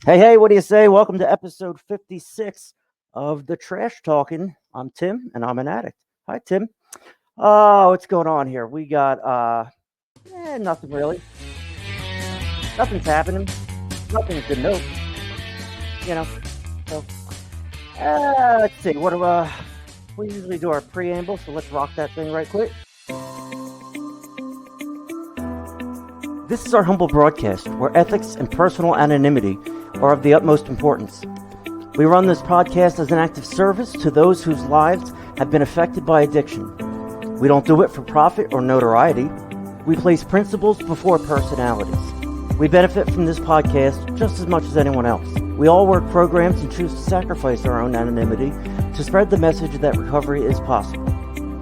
Hey, hey, what do you say? Welcome to episode 56 of the Trash Talkin. I'm Tim and I'm an addict. Hi, Tim. Oh, what's going on here? We got, nothing really. Nothing's happening. Nothing to note, you know. So, let's see. We usually do our preamble, so let's rock that thing right quick. This is our humble broadcast where ethics and personal anonymity are of the utmost importance. We run this podcast as an act of service to those whose lives have been affected by addiction. We don't do it for profit or notoriety. We place principles before personalities. We benefit from this podcast just as much as anyone else. We all work programs and choose to sacrifice our own anonymity to spread the message that recovery is possible.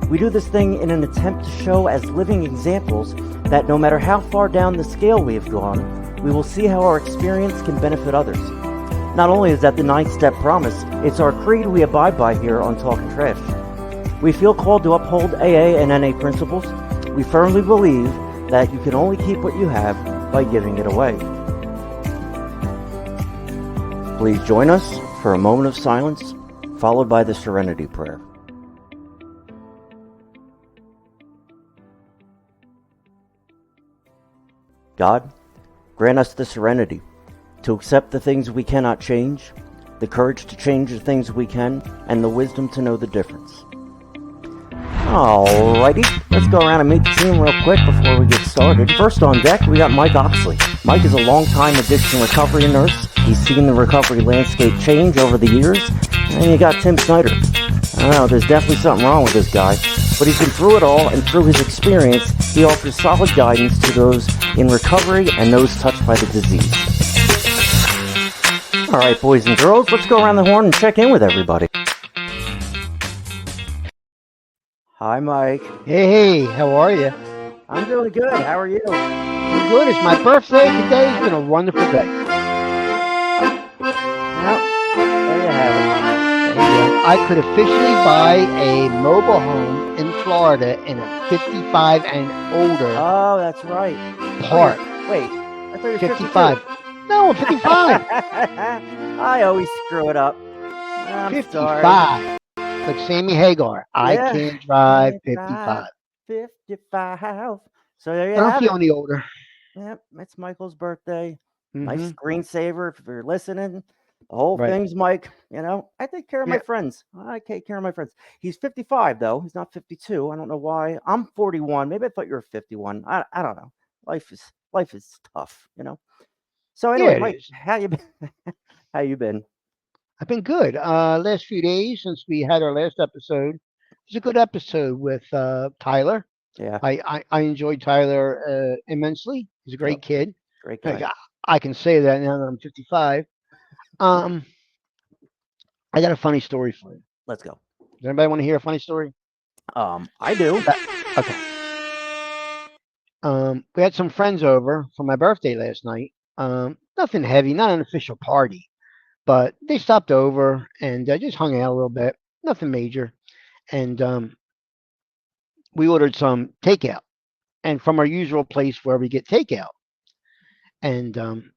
We do this thing in an attempt to show as living examples that no matter how far down the scale we have gone, we will see how our experience can benefit others. Not only is that the 9-step promise, it's our creed we abide by here on Talkin Trash. We feel called to uphold AA and NA principles. We firmly believe that you can only keep what you have by giving it away. Please join us for a moment of silence, followed by the Serenity Prayer. God, grant us the serenity to accept the things we cannot change, the courage to change the things we can, and the wisdom to know the difference. Alrighty, let's go around and meet the team real quick before we get started. First on deck, we got Mike Oxley. Mike is a long-time addiction recovery nurse. He's seen the recovery landscape change over the years. And you got Tim Snyder. I don't know, there's definitely something wrong with this guy, but he's been through it all, and through his experience, he offers solid guidance to those in recovery and those touched by the disease. All right, boys and girls, let's go around the horn and check in with everybody. Hi, Mike. Hey, how are you? I'm doing good. How are you? I'm good. It's my birthday today. It's been a wonderful day. Well, there you have it. I could officially buy a mobile home in Florida in a 55 and older Oh, that's right. park. Wait, I thought you were 55. No, I'm 55. I always screw it up. I'm 55. sorry. Like Sammy Hagar. I Yeah. can drive 55. 55. So there you I don't have feel it. any older. Yep, it's Michael's birthday. Mhm. Nice screensaver if you're listening. The whole Right. thing's Mike. You know, I take care of my Yeah. friends. I take care of my friends. He's 55 though. He's not 52. I don't know why. I'm 41. Maybe I thought you were 51. I don't know. Life is tough. You know. So Yeah, anyway, it Mike, is. how you been? How you been? I've been good. Last few days since we had our last episode. It was a good episode with Tyler. Yeah. I enjoyed Tyler immensely. He's a Yep. great kid. Great Like, guy. I can say that now that I'm 55. Um, I got a funny story for you. Let's go. Does anybody want to hear a funny story? I do. Okay. We had some friends over for my birthday last night. Nothing heavy, not an official party, but they stopped over and just hung out a little bit. Nothing major. And we ordered some takeout, and from our usual place where we get takeout. And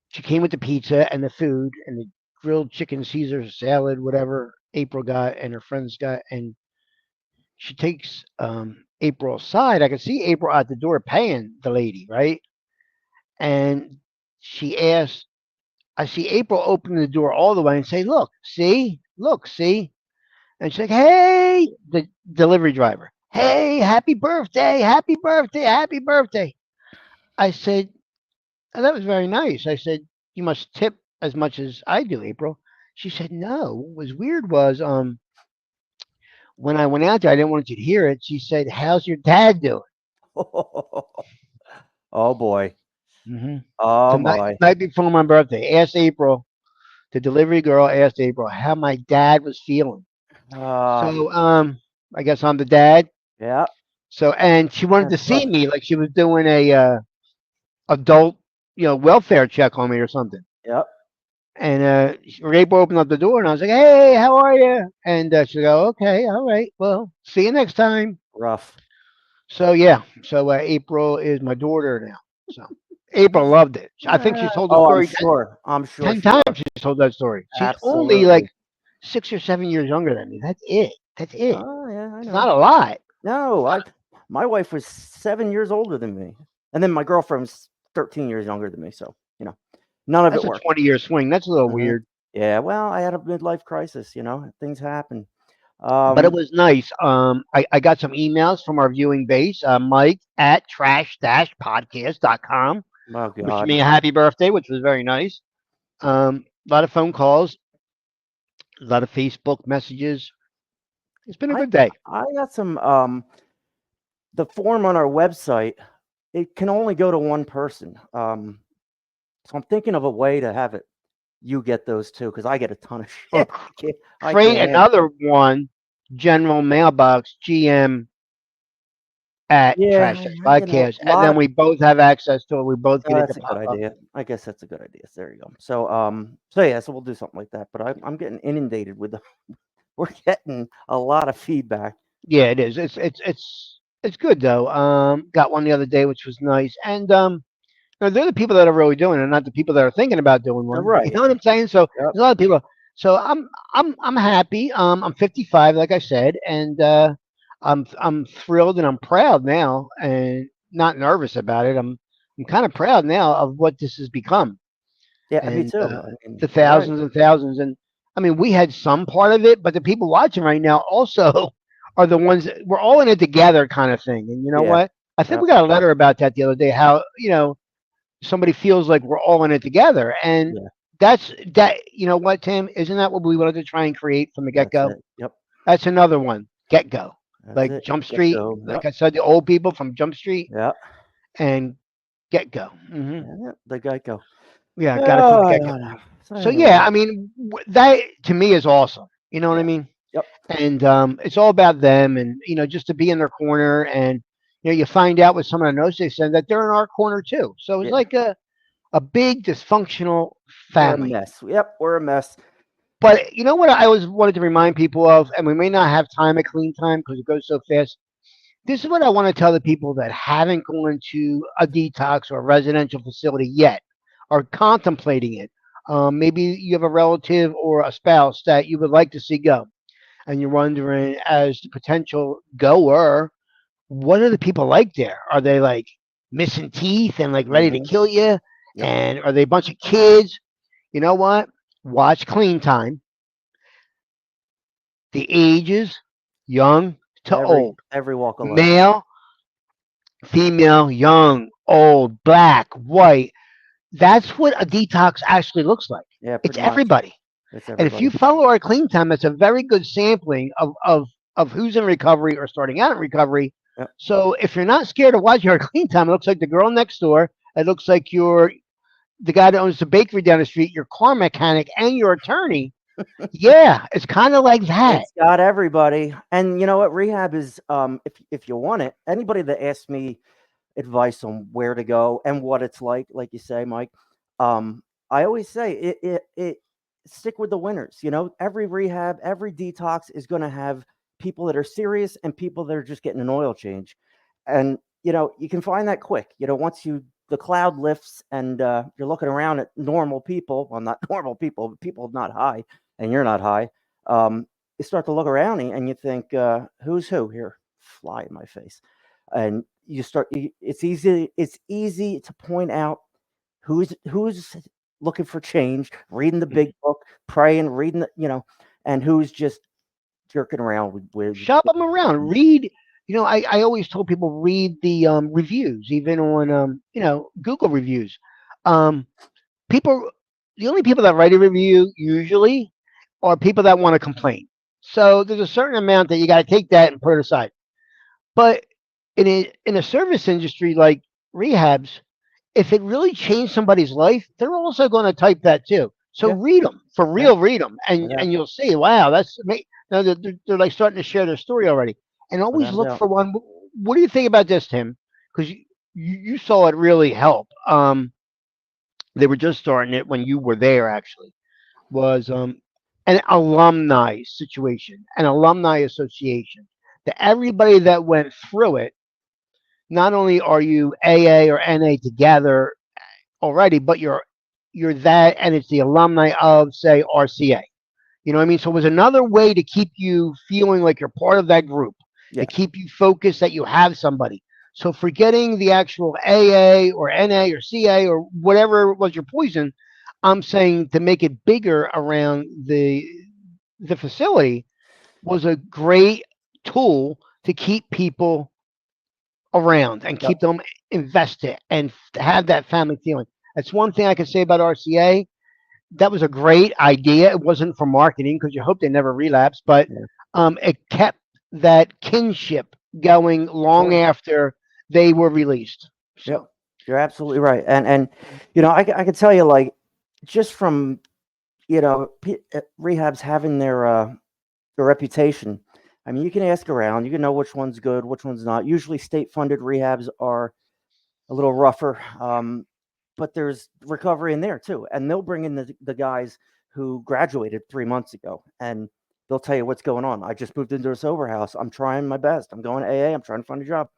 she came with the pizza and the food and the grilled chicken Caesar salad, whatever April got and her friends got. And she takes April aside. I could see April at the door paying the lady, right? And she asked, I see April open the door all the way and say, look, see. And she's like, hey, the delivery driver, hey, happy birthday, happy birthday, happy birthday. I said, oh, that was very nice. I said, you must tip as much as I do, April. She said, no. What was weird was when I went out there, I didn't want you to hear it. She said, how's your dad doing? Oh boy. Mm-hmm. Oh So night, boy. night before my birthday, asked April, the delivery girl asked April how my dad was feeling. Uh, So I guess I'm the dad. yeah. So and she wanted to That's see rough. me like she was doing a adult, welfare check on me or something. Yep. And April opened up the door, and I was like, "Hey, how are you?" And she'll go, "Okay, all right. Well, see you next time." Rough. So yeah, so April is my daughter now. So April loved it. I think she's told the Oh, I'm story sure. I'm sure 10 she times. loves it. She's told that story. She's only like Absolutely. 6 or 7 years younger than me. That's it. That's it. Oh, yeah, I It's know. not a lot. No, my wife was 7 years older than me, and then my girlfriend's 13 years younger than me. So none of it That's a worked. 20-year swing. That's a little Hmm. weird. Yeah, well, I had a midlife crisis. Things happen. But it Um, was nice. I got some emails from our viewing base, Mike at trash-podcast.com, oh wishing God, me a happy birthday, which was very nice. A lot of phone calls, a lot of Facebook messages. It's been a I good day. I got some. The form on our website, it can only go to one person. So I'm thinking of a way to have it. You get those too, because I get a ton of Or shit. I create can't handle. another one, general mailbox, GM at Yeah, Trash Dash a Podcast, and lot then of. we both have access to it. We both get it to That's a good pop up. idea. I guess that's a good idea. So there you go. So yeah, so we'll do something like that. But I'm getting inundated with the. We're getting a lot of feedback. Yeah, it is. It's good though. Got one the other day, which was nice, and they're the people that are really doing it, not the people that are thinking about doing one. You Right. know what I'm saying? So Yep. there's a lot of people. So I'm happy. I'm 55, like I said, and I'm thrilled and I'm proud now, and not nervous about it. I'm kind of proud now of what this has become, Yeah, me and too. I the mean, you're right. thousands and thousands. And I mean, we had some part of it, but the people watching right now also are the ones that we're all in it together, kind of thing. And you know Yeah. what? I think Yep. we got a letter about that the other day. How somebody feels like we're all in it together, and Yeah. that's that. You know what, Tim? Isn't that what we wanted to try and create from the get That's go? it. Yep. That's another one. Get go, That's like it. Jump Get Street. go. Like Yep. I said, the old people from Jump Street Yeah. and get go. Yeah. The Geico. Yeah, got it from the Oh, get go. no, no. So So yeah, anyway. I mean that to me is awesome. You know what I Yeah. mean? Yep. And it's all about them, and just to be in their corner, and you find out with some of the notes they send that they're in our corner too. So it's Yeah. like a big dysfunctional We're a family. mess. Yep. We're a mess. But you know what I always wanted to remind people of, and we may not have time at clean time because it goes so fast. This is what I want to tell the people that haven't gone to a detox or a residential facility yet, or contemplating it. Maybe you have a relative or a spouse that you would like to see go, and you're wondering, as the potential goer, what are the people like there? Are they like missing teeth and like ready to Hmm. kill you? Yep. And are they a bunch of kids? You know what? Watch Clean Time. The ages, young to Every old, every walk of life. male, female, young, old, black, white. That's what a detox actually looks like. Yeah. It's Pretty much. everybody. It's And if everybody. you follow our clean time, that's a very good sampling of who's in recovery or starting out in recovery. Yep. So if you're not scared of watching our clean time, it looks like the girl next door. It looks like you're the guy that owns the bakery down the street, your car mechanic, and your attorney. Yeah, it's kind of like that. It's got everybody. And you know what? Rehab is if you want it, anybody that asks me advice on where to go and what it's like you say, Mike, um, I always say it stick with the winners. Every rehab, every detox is gonna have people that are serious and people that are just getting an oil change. And you can find that quick. Once the cloud lifts and you're looking around at normal people, well, not normal people, but people not high, and you're not high. You start to look around and you think, who's who here? Fly in my face. And it's easy to point out who's looking for change, reading the big book, praying, reading and who's just jerking around Shop them around. Read. I always told people read the reviews, even on Google reviews. Um, people, the only people that write a review usually are people that want to complain. So there's a certain amount that you got to take that and put it aside. But in a service industry like rehabs, if it really changed somebody's life, they're also going to type that too. So yeah, read them for yeah, real, read them, and without you'll see. Wow, now they're like starting to share their story already. And always without a look doubt. for one. What do you think about this, Tim? Because you saw it really help. They were just starting it when you were there. Actually, was an alumni situation, an alumni association. That everybody that went through it, not only are you AA or NA together already, but you're that, and it's the alumni of, say, RCA. You know what I mean? So it was another way to keep you feeling like you're part of that group, to Yeah. keep you focused that you have somebody. So forgetting the actual AA or NA or CA or whatever was your poison, I'm saying to make it bigger around the facility was a great tool to keep people around and Yep. keep them invested and have that family feeling. That's one thing I can say about RCA. That was a great idea. It wasn't for marketing because you hope they never relapse, but Yeah. it kept that kinship going long Sure. after they were released. Yep. So, You're absolutely right. And I could tell you, like, just from rehabs having their reputation. I mean, you can ask around. You can know which one's good, which one's not. Usually, state-funded rehabs are a little rougher, but there's recovery in there too. And they'll bring in the guys who graduated 3 months ago, and they'll tell you what's going on. I just moved into a sober house. I'm trying my best. I'm going to AA. I'm trying to find a job.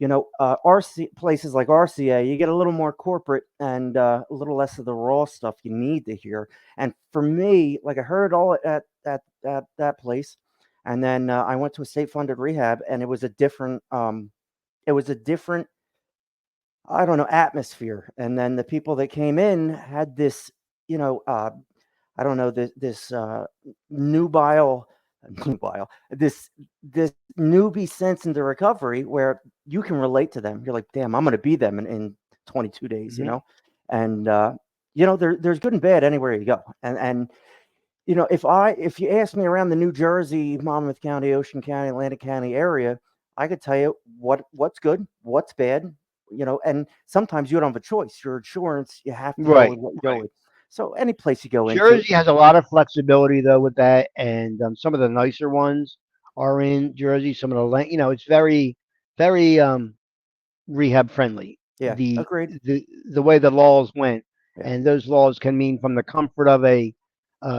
RC places like RCA, you get a little more corporate and a little less of the raw stuff you need to hear. And for me, like I heard all at that place, and then I went to a state-funded rehab, and it was a different, I don't know, atmosphere. And then the people that came in had this, you know, I don't know, this nubile, nubile, this newbie sense into recovery where you can relate to them. You're like, damn, I'm going to be them in 22 days, mhm. and there's good and bad anywhere you go. And if you ask me around the New Jersey, Monmouth County, Ocean County, Atlantic County area, I could tell you what's good, what's bad, and sometimes you don't have a choice. Your insurance, you have to go Right, with what you go right. with. So any place you go into, Jersey has a lot of flexibility though with that, and some of the nicer ones are in Jersey. Some of it's very, very rehab friendly. yeah, The agreed. the way the laws went, Yeah, and those laws can mean from the comfort of a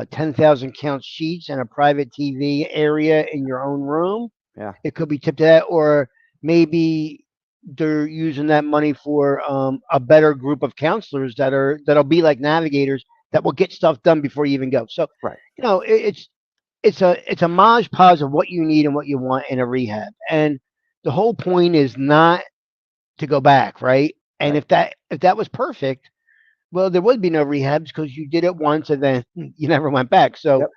10,000 count sheets and a private TV area in your own room. yeah, It could be tipped to that, or maybe they're using that money for a better group of counselors that'll be like navigators that will get stuff done before you even go. So, right, it's a modge podge of what you need and what you want in a rehab, and the whole point is not to go back, right? And right. if that was perfect, well, there would be no rehabs because you did it once and then you never went back. So,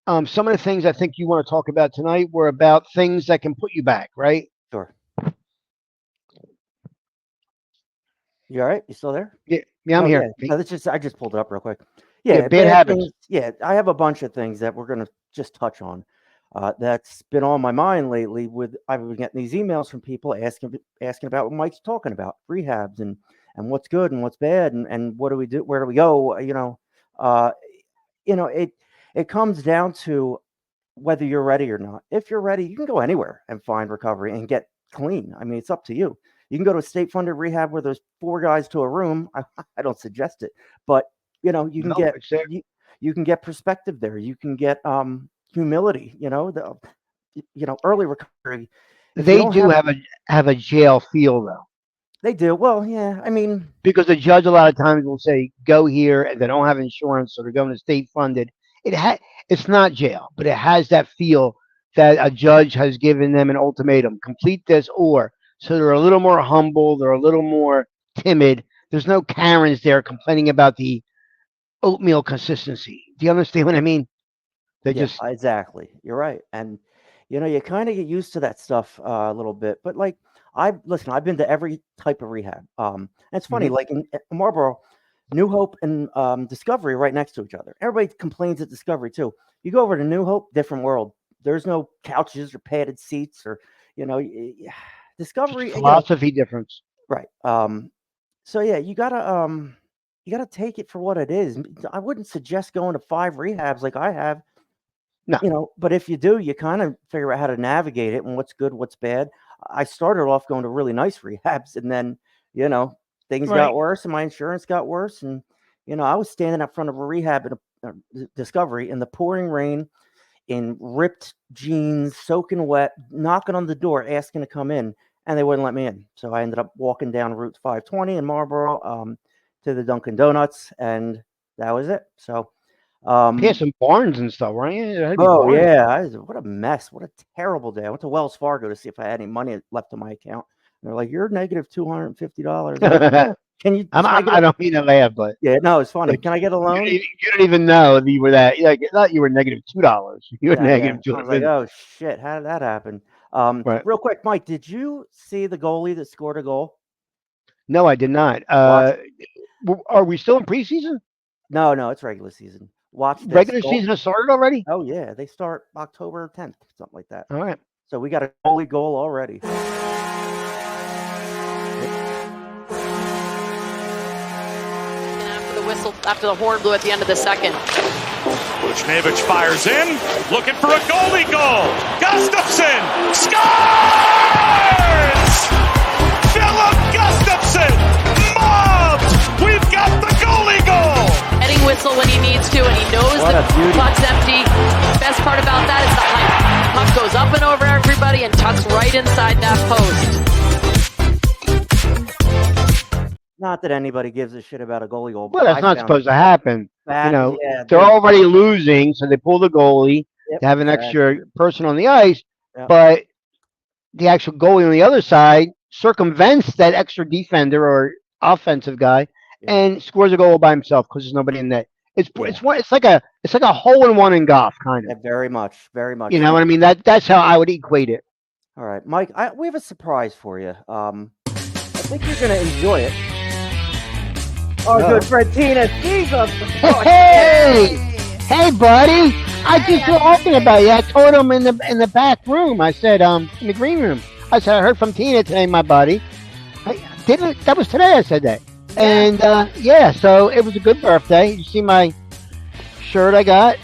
Yep, some of the things I think you want to talk about tonight were about things that can put you back, right? sure. You all right? You still there? Yeah, yeah, I'm Oh yeah. here. No, that's just I just pulled it up real quick. Yeah, Yeah, bad bad habits. things. Yeah, I have a bunch of things that we're gonna just touch on. That's been on my mind lately. I've been getting these emails from people asking about what Mike's talking about, rehabs and what's good and what's bad and what do we do? Where do we go? Uh, it comes down to whether you're ready or not. If you're ready, you can go anywhere and find recovery and get clean. I mean, it's up to you. You can go to a state funded rehab where there's four guys to a room. I don't suggest it, but you can No, get it's there. you can get perspective there. You can get humility. Early recovery. If you They don't do have, have a jail feel though, they do. Well, yeah. I mean, because the judge a lot of times will say go here, and they don't have insurance, so they're going to state funded. It's not jail, but it has that feel that a judge has given them an ultimatum: complete this or. So they're a little more humble. They're a little more timid. There's no Karens there complaining about the oatmeal consistency. Do you understand what I mean? They yeah, just exactly. You're right. And you kind of get used to that stuff a little bit. But like I've been to every type of rehab. And it's funny, mhm. like in Marlboro, New Hope and Discovery are right next to each other. Everybody complains at Discovery too. You go over to New Hope, different world. There's no couches or padded seats or Just Discovery, philosophy difference. right. So yeah, you gotta take it for what it is. I wouldn't suggest going to 5 rehabs like I have. No, But if you do, you kind of figure out how to navigate it and what's good, what's bad. I started off going to really nice rehabs, and then you know things got right. worse, and my insurance got worse, and I was standing up front of a rehab at a Discovery in the pouring rain, in ripped jeans, soaking wet, knocking on the door, asking to come in, and they wouldn't let me in. So I ended up walking down Route 520 in Marlboro to the Dunkin' Donuts, and that was it. So, um, Past some barns and stuff, right? Yeah, there had to be oh barns. yeah, what a mess! What a terrible day. I went to Wells Fargo to see if I had any money left in my account. And they're like, "You're negative $250." I'm like, "Can you? Can I get I a?" don't mean to laugh, but Yeah, no, it's funny. like Can I get a loan? you don't even know if you were that. Like, I thought you were -$2. You were Yeah. negative two I was like, hundred. "Oh shit, how did that happen?" Right? Real quick, Mike, did you see the goalie that scored a goal? No, I did not. Watch. Are we still in preseason? No, no, it's regular season. Watch this Regular goal. season has started already. Oh yeah, they start October 10th, something like that. All right. So we got a goalie goal already. After the whistle, after the horn blew at the end of the second. Buchnevich fires in, looking for a goalie goal. Gustafsson scores! Philip Gustafsson mobbed! We've got the goalie goal! Heading whistle when he needs to, and he knows What the a beauty. puck's empty. Best part about that is the height. Puck goes up and over everybody and tucks right inside that post. Not that anybody gives a shit about a goalie goal. Well, that's not supposed to happen. that. Yeah, They're already losing, so they pull the goalie Yep, to have an exactly. extra person on the ice. Yep. But the actual goalie on the other side circumvents that extra defender or offensive guy Yeah. and scores a goal by himself because there's nobody in net. It's Yeah. it's like a hole in one in golf kind Yeah, of. very much, very much. You know what I mean? That's how I would equate it. All right, Mike, we have a surprise for you. I think you're going to enjoy it. Oh, No. good friend Tina. Jesus. Hey, hey, buddy! I just was talking about you. I told him in the back room. I said, in the green room. I said I heard from Tina today, my buddy. I didn't. That was today. I said that. And yeah, so it was a good birthday. You see my shirt I got?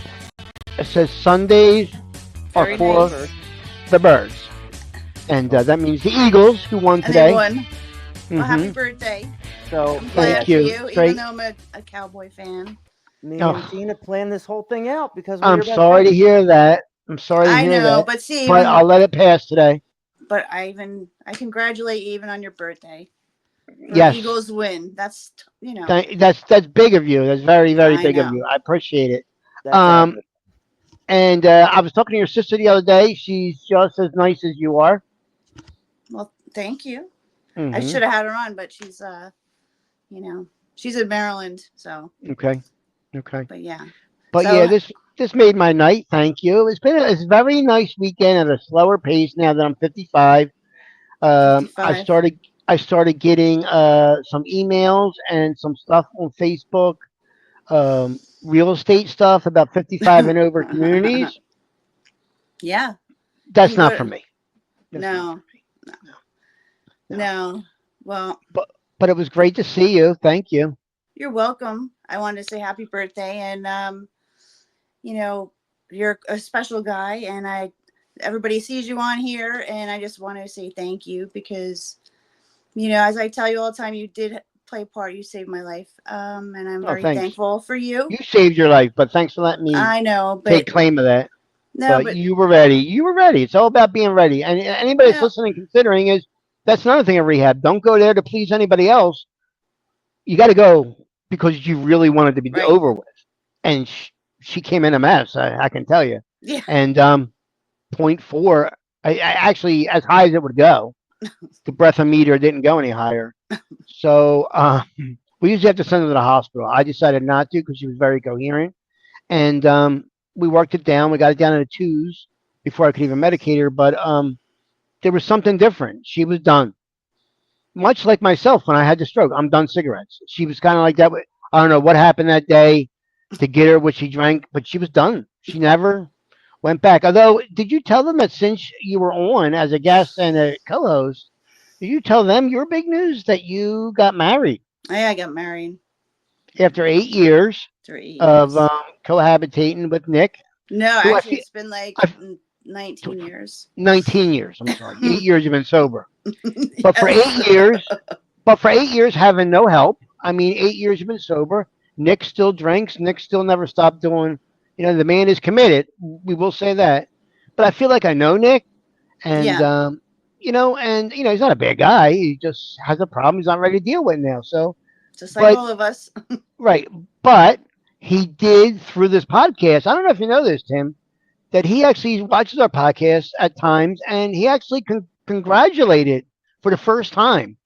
It says Sundays are Very for nice. the birds, and that means the Eagles who won And today. they won. Well, happy Mhm. birthday. So, I'm glad Thank for you. you, Great. even though I'm a Cowboy fan. me Oh. and Tina planned this whole thing out because we're I'm your best sorry to friends. hear that. I'm sorry to I hear know, that. but see, But even, I'll let it pass today. but I congratulate you even on your birthday. For Yes. Eagles win. That's That's big of you. That's very, very I big of know. you. I appreciate it. That's Um, epic. And I was talking to your sister the other day. She's just as nice as you are. Well, thank you. I Mhm. should have had her on, but she's she's in Maryland, so Okay. Okay. but yeah. But So- yeah, this made my night. Thank you. It's been a very nice weekend at a slower pace now that I'm 55. I 55. started getting some emails and some stuff on Facebook, real estate stuff about 55 and over communities. Yeah. That's You not go- for me. That's not No. for me. No. Well, But it was great to see you. Thank you. you're welcome. I wanted to say happy birthday, and you're a special guy, and everybody sees you on here, and I just want to say thank you because, as I tell you all the time, you did play a part. You saved my life, and I'm Oh, very thanks. thankful for you. You saved your life, but thanks for letting me I know, take but claim of that. no, But you were ready. You were ready. It's all about being ready. And anybody that's Yeah. listening, considering is that's another thing in rehab. Don't go there to please anybody else. You got to go because you really wanted to be Right. over with. And she came in a mess. I can tell you. yeah, And point four, I actually as high as it would go. The breathometer didn't go any higher. So we usually have to send her to the hospital. I decided not to because she was very coherent. And we worked it down. We got it down to twos before I could even medicate her. But there was something different. She was done. Much like myself when I had the stroke. I'm done cigarettes. She was kind of like that. I don't know what happened that day to get her what she drank, but she was done. She never went back. Although, did you tell them that since you were on as a guest and a co-host, did you tell them your big news that you got married I got married after 8 years 3 of years. Cohabitating with Nick? No, who I actually, feel- it's been like I've- 19 years. 19 years. I'm sorry. 8 years you've been sober. But for Yes. 8 years having no help. I mean, 8 years you've been sober. Nick still drinks. Nick still never stopped doing. The man is committed. We will say that. But I feel like I know Nick, and Yeah. he's not a bad guy. He just has a problem. He's not ready to deal with now. So just like But all of us. right, but he did through this podcast. I don't know if you know this, Tim, that he actually watches our podcast at times, and he actually congratulated for the first time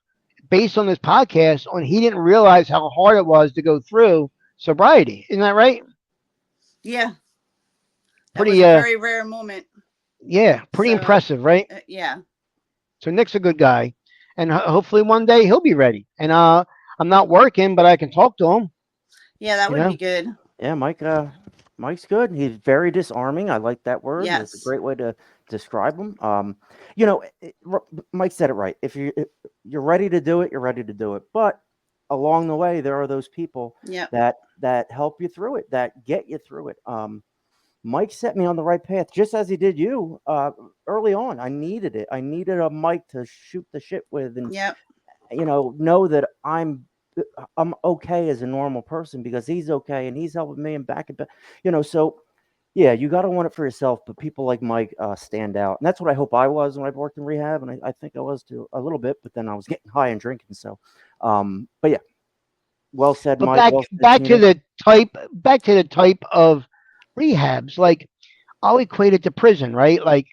based on this podcast on he didn't realize how hard it was to go through sobriety. Isn't that right? Yeah, that was Pretty a very rare moment. yeah, pretty So, impressive, right? yeah. So Nick's a good guy, and hopefully one day he'll be ready. And I'm not working, but I can talk to him. Yeah, that You would know, be good. Yeah, Mike's good. He's very disarming. I like that word. It's a Yes. great way to describe him. You know, Mike said it right. If you're ready to do it, you're ready to do it. But along the way, there are those people Yep. that help you through it, that get you through it. Mike set me on the right path, just as he did you early on. I needed it. I needed a Mike to shoot the shit with, and Yep. know that I'm okay as a normal person because he's okay and he's helping me and back it back. So yeah, you got to want it for yourself. But people like Mike stand out, and that's what I hope I was when I worked in rehab, and I think I was too a little bit. But then I was getting high and drinking. So, but yeah, well said, but Mike. Well said, back to Tina. the type of rehabs. Like I'll equate it to prison, right? Like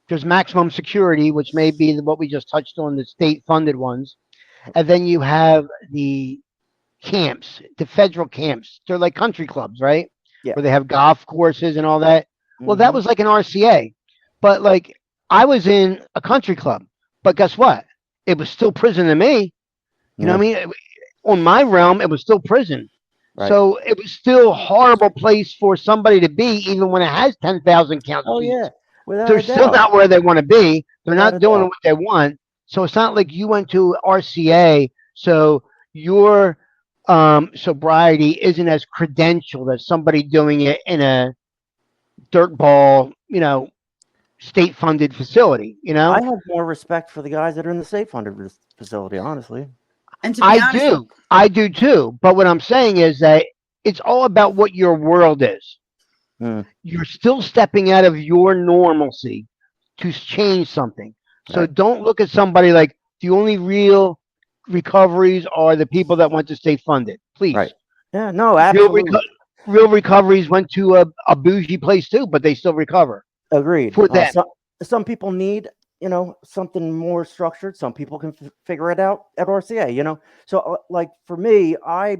there's maximum security, which may be what we just touched on, the state funded ones, and then you have the camps, the federal camps. They're like country clubs, right? Yeah. Where they have golf courses and all that. Well, that Mhm. was like an RCA, but like I was in a country club, but guess what? It was still prison to me. You know what I mean? On my realm, it was still prison. Right. So it was still a horrible place for somebody to be, even when it has 10,000 count Oh suites. yeah, without They're a still doubt. not where they want to be. They're Without a not doing doubt. what they want. So it's not like you went to RCA. So your sobriety isn't as credentialed as somebody doing it in a dirtball, state funded facility. I have more respect for the guys that are in the state funded facility, honestly. And to be I honest, do. I do too. But what I'm saying is that it's all about what your world is. Hmm. You're still stepping out of your normalcy to change something. So Right. don't look at somebody like the only real recoveries are the people that went to state funded. Please. Right. Yeah. No. Real, Absolutely. real recoveries went to a bougie place too, but they still recover Agreed. for them. Some people need, something more structured. Some people can figure it out at RCA. So like for me, I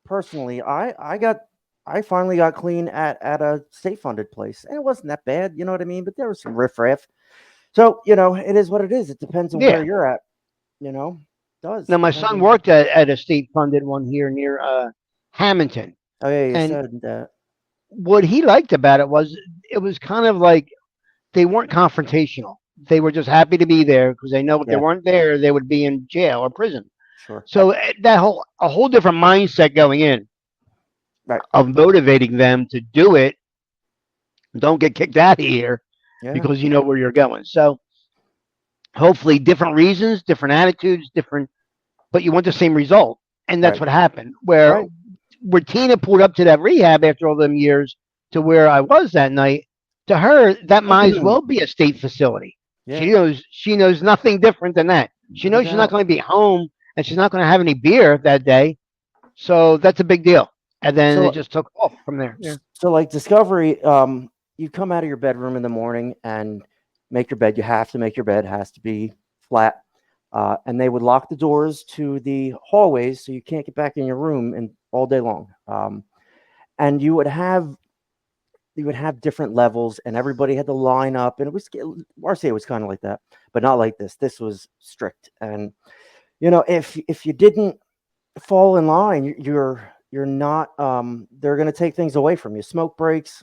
personally, I finally got clean at a state funded place, and it wasn't that bad. You know what I mean? But there was some riffraff. So it is what it is. It depends on Yeah. where you're at. It does. Now my Depends son on- worked at a state funded one here near Hamilton. Oh yeah, you and- said that. What he liked about it was kind of like they weren't confrontational. They were just happy to be there because they know if they Yeah. weren't there, they would be in jail or prison. Sure. So a whole different mindset going in, Right. of motivating them to do it. Don't get kicked out of here Yeah. because you know where you're going. So hopefully, different reasons, different attitudes, but you want the same result, and that's Right. what happened. Where Tina pulled up to that rehab after all them years to where I was that night. To her, that might as well be a state facility. Yeah. She knows nothing different than that. She knows she's not going to be home and she's not going to have any beer that day. So that's a big deal. And then So- it just took off from there. Yeah. So like Discovery, you come out of your bedroom in the morning and make your bed. You have to make your bed. It has to be flat. And they would lock the doors to the hallways so you can't get back in your room and all day long. And you would have different levels, and everybody had to line up. And RCA was kind of like that, but not like this. This was strict. And if you didn't fall in line, you're not. They're going to take things away from you. Smoke breaks.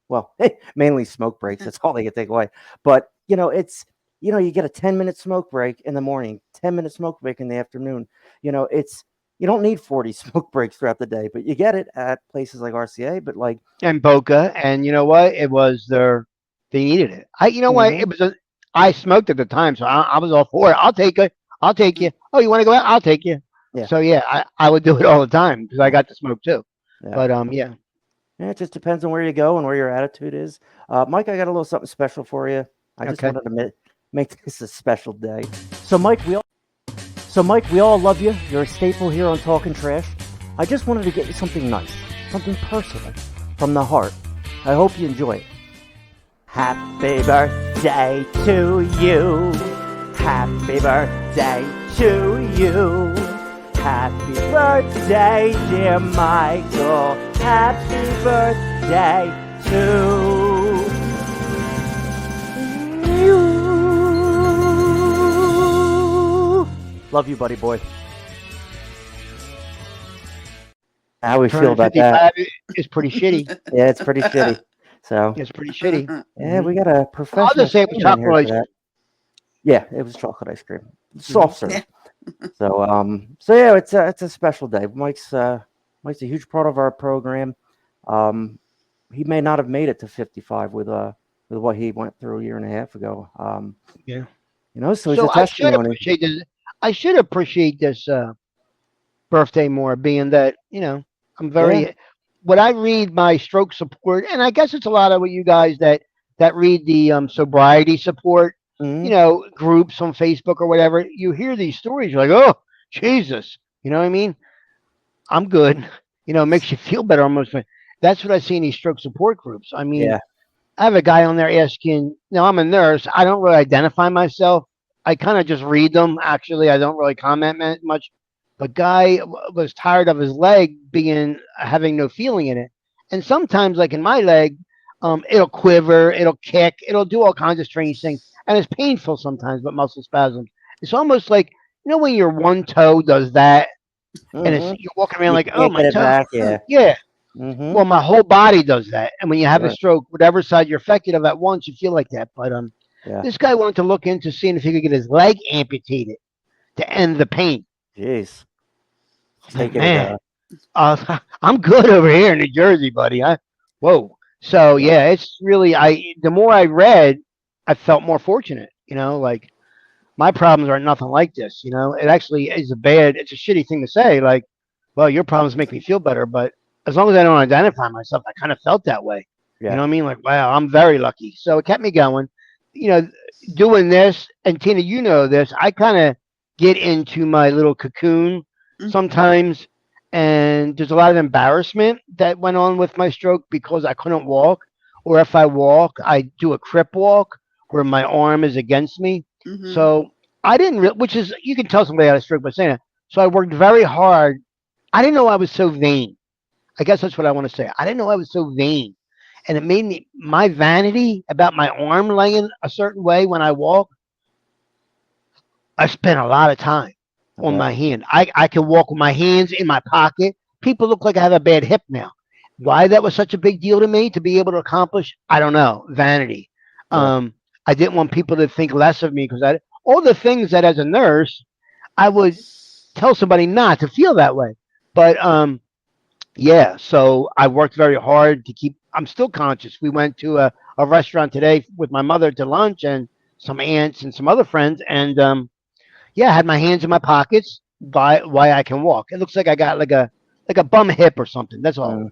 Well, mainly smoke breaks. That's all they can take away. But it's you get a 10-minute smoke break in the morning, 10-minute smoke break in the afternoon. You don't need 40 smoke breaks throughout the day, but you get it at places like RCA. But like And Boca, and you know what? It was they needed it. What? It was I smoked at the time, so I was all for it. I'll take it. I'll take you. Oh, you want to go out? I'll take you. Yeah. So yeah, I would do it all the time because I got to smoke too. Yeah. But yeah. Yeah, it just depends on where you go and where your attitude is. Mike, I got a little something special for you. I just Okay. wanted to make this a special day. So, Mike, So, Mike, we all love you. You're a staple here on Talkin' Trash. I just wanted to get you something nice, something personal, from the heart. I hope you enjoy it. Happy birthday to you. Happy birthday to you. Happy birthday, dear Michael. Happy birthday to you. Love you, buddy boy. How we feel about that? Is pretty shitty. Yeah, it's pretty shitty. So It's pretty shitty. yeah, we got a professional. I'll just say it was trainer chocolate here ice for that. Yeah, it was chocolate ice cream, soft serve. So yeah, it's a special day. Mike's a huge part of our program. He may not have made it to 55 with what he went through a year and a half ago. Yeah. You know, so it's So a testimony. I should appreciate this birthday more, being that, I'm very when I read my stroke support, and I guess it's a lot of what you guys that read the sobriety support, Mhm. groups on Facebook or whatever. You hear these stories, you're like, oh Jesus, you know what I mean? I'm good. It makes you feel better almost. That's what I see in these stroke support groups. I mean, Yeah. I have a guy on there asking. Now I'm a nurse. I don't really identify myself. I kind of just read them. Actually, I don't really comment much. But guy was tired of his leg having no feeling in it, and sometimes, like in my leg, it'll quiver, it'll kick, it'll do all kinds of strange things, and it's painful sometimes, but muscle spasms. It's almost like when your one toe does that, and Mhm. you're walking around You like, oh can't my get it toe, back. Yeah. yeah. Mhm. Well, my whole body does that, and when you have a Right. stroke, whatever side you're affected of at once, you feel like that. But Yeah. this guy wanted to look into seeing if he could get his leg amputated to end the pain. Jeez. I'm like, Take it. man, I'm good over here in New Jersey, buddy. Whoa. So Yeah. yeah, it's really the more I read, I felt more fortunate. Like my problems are nothing like this. It actually is it's a shitty thing to say. Like, well, your problems make me feel better, but as long as I don't identify myself, I kind of felt that way. You Yeah. know what I mean? Like, wow, I'm very lucky. So it kept me going. You know, doing this, and Tina, you know this. I kind of get into my little cocoon sometimes, and there's a lot of embarrassment that went on with my stroke because I couldn't walk, or if I walk, I do a crip walk where my arm is against me. So I didn't, which is you can tell somebody had a stroke by saying it. So I worked very hard. I didn't know I was so vain. I guess that's what I want to say. I didn't know I was so vain, and it made me my vanity about my arm laying a certain way when I walk. I spent a lot of time I on bet. my hand. I can walk with my hands in my pocket. People look like I have a bad hip now. Why that was such a big deal to me to be able to accomplish, I don't know. Vanity. Yeah. I didn't want people to think less of me because all the things that as a nurse I would tell somebody not to feel that way. But yeah, so I worked very hard to keep. I'm still conscious. We went to a restaurant today with my mother to lunch and some aunts and some other friends, and yeah, I had my hands in my pockets. Why I can walk. It looks like I got like a bum hip or something. That's all. Mm.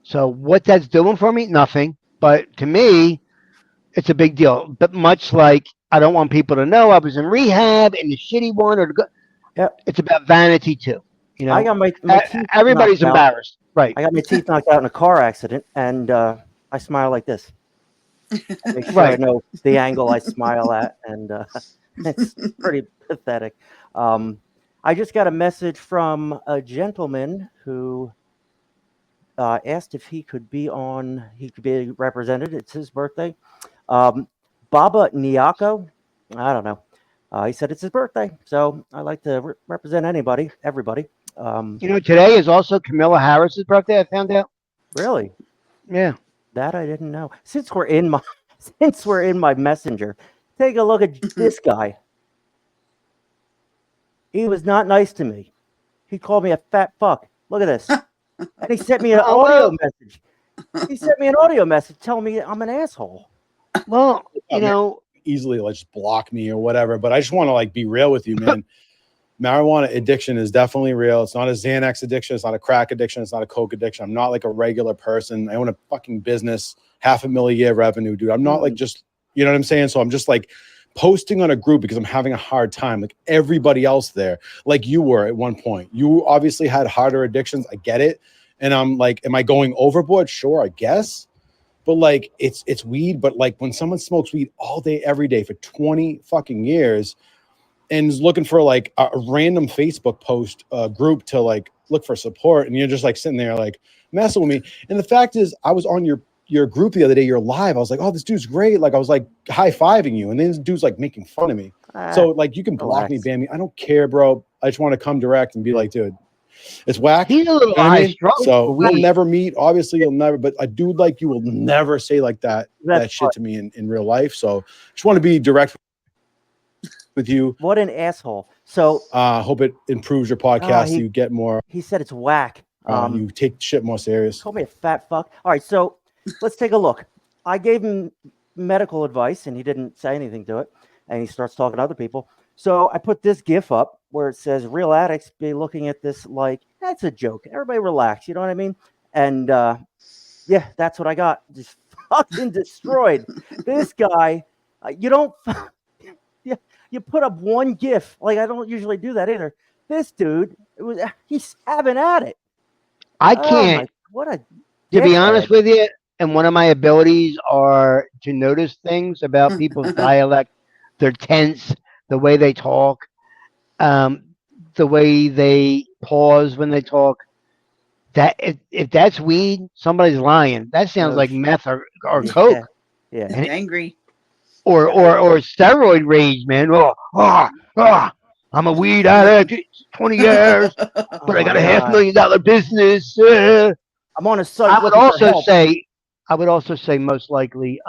So what that's doing for me, nothing. But to me, it's a big deal. But much like I don't want people to know I was in rehab in the shitty one or the good. Yep. It's about vanity too. I got my teeth Everybody's knocked out. embarrassed, right? I got my teeth knocked out in a car accident, and I smile like this. I make sure I Right. know the angle I smile at, and it's pretty pathetic. I just got a message from a gentleman who asked if he could be represented. It's his birthday. Um, Baba Nyako. I don't know. He said it's his birthday, so I like to represent everybody. Today is also Camilla Harris's birthday. I found out. Really, Yeah. that I didn't know. Since we're in my messenger, take a look at this guy. He was not nice to me. He called me a fat fuck. Look at this. And he sent me an Oh, audio message. He sent me an audio message telling me I'm an asshole. well, Easily like just block me or whatever. But I just want to like be real with you, man. Marijuana addiction is definitely real. It's not a Xanax addiction. It's not a crack addiction. It's not a coke addiction. I'm not like a regular person. I own a fucking business, $500,000 a year revenue, dude. I'm not like just, you know what I'm saying? So I'm just like posting on a group because I'm having a hard time, like everybody else there, like you were at one point. You obviously had harder addictions. I get it. And I'm like, am I going overboard? Sure, I guess. But like, it's weed. But like when someone smokes weed all day, every day for 20 fucking years and is looking for like a random Facebook post group to like look for support, and you're just like sitting there like messing with me. And the fact is, I was on your group the other day, you're live. I was like, oh, this dude's great. Like I was like high-fiving you, and then this dude's like making fun of me. So like you can block me, ban me. I don't care, bro. I just want to come direct and be like, dude, it's whack. He's a little You know what I high mean? strung. So we'll never meet. Obviously, you'll never, but a dude like you will never say like that shit to me in real life. So just want to be direct with you. What an asshole. So hope it improves your podcast. You get more. He said it's whack. You take shit more serious. Call me a fat fuck. All right, so let's take a look. I gave him medical advice and he didn't say anything to it, and he starts talking to other people. So I put this GIF up where it says real addicts be looking at this like that's a joke. Everybody relax, you know what I mean? And yeah, that's what I got. Just fucking destroyed. This guy, you don't you put up one GIF. Like I don't usually do that either. This dude, he's having at it. I can't. What a to be honest with you, and one of my abilities are to notice things about people's dialect, their tense, the way they talk, the way they pause when they talk. That if that's weed, somebody's lying. That sounds like meth or coke. Yeah. And Angry. Or steroid rage, man. I'm a weed addict, 20 years, but I got a $500,000 business. I'm on a site. I would also say most likely,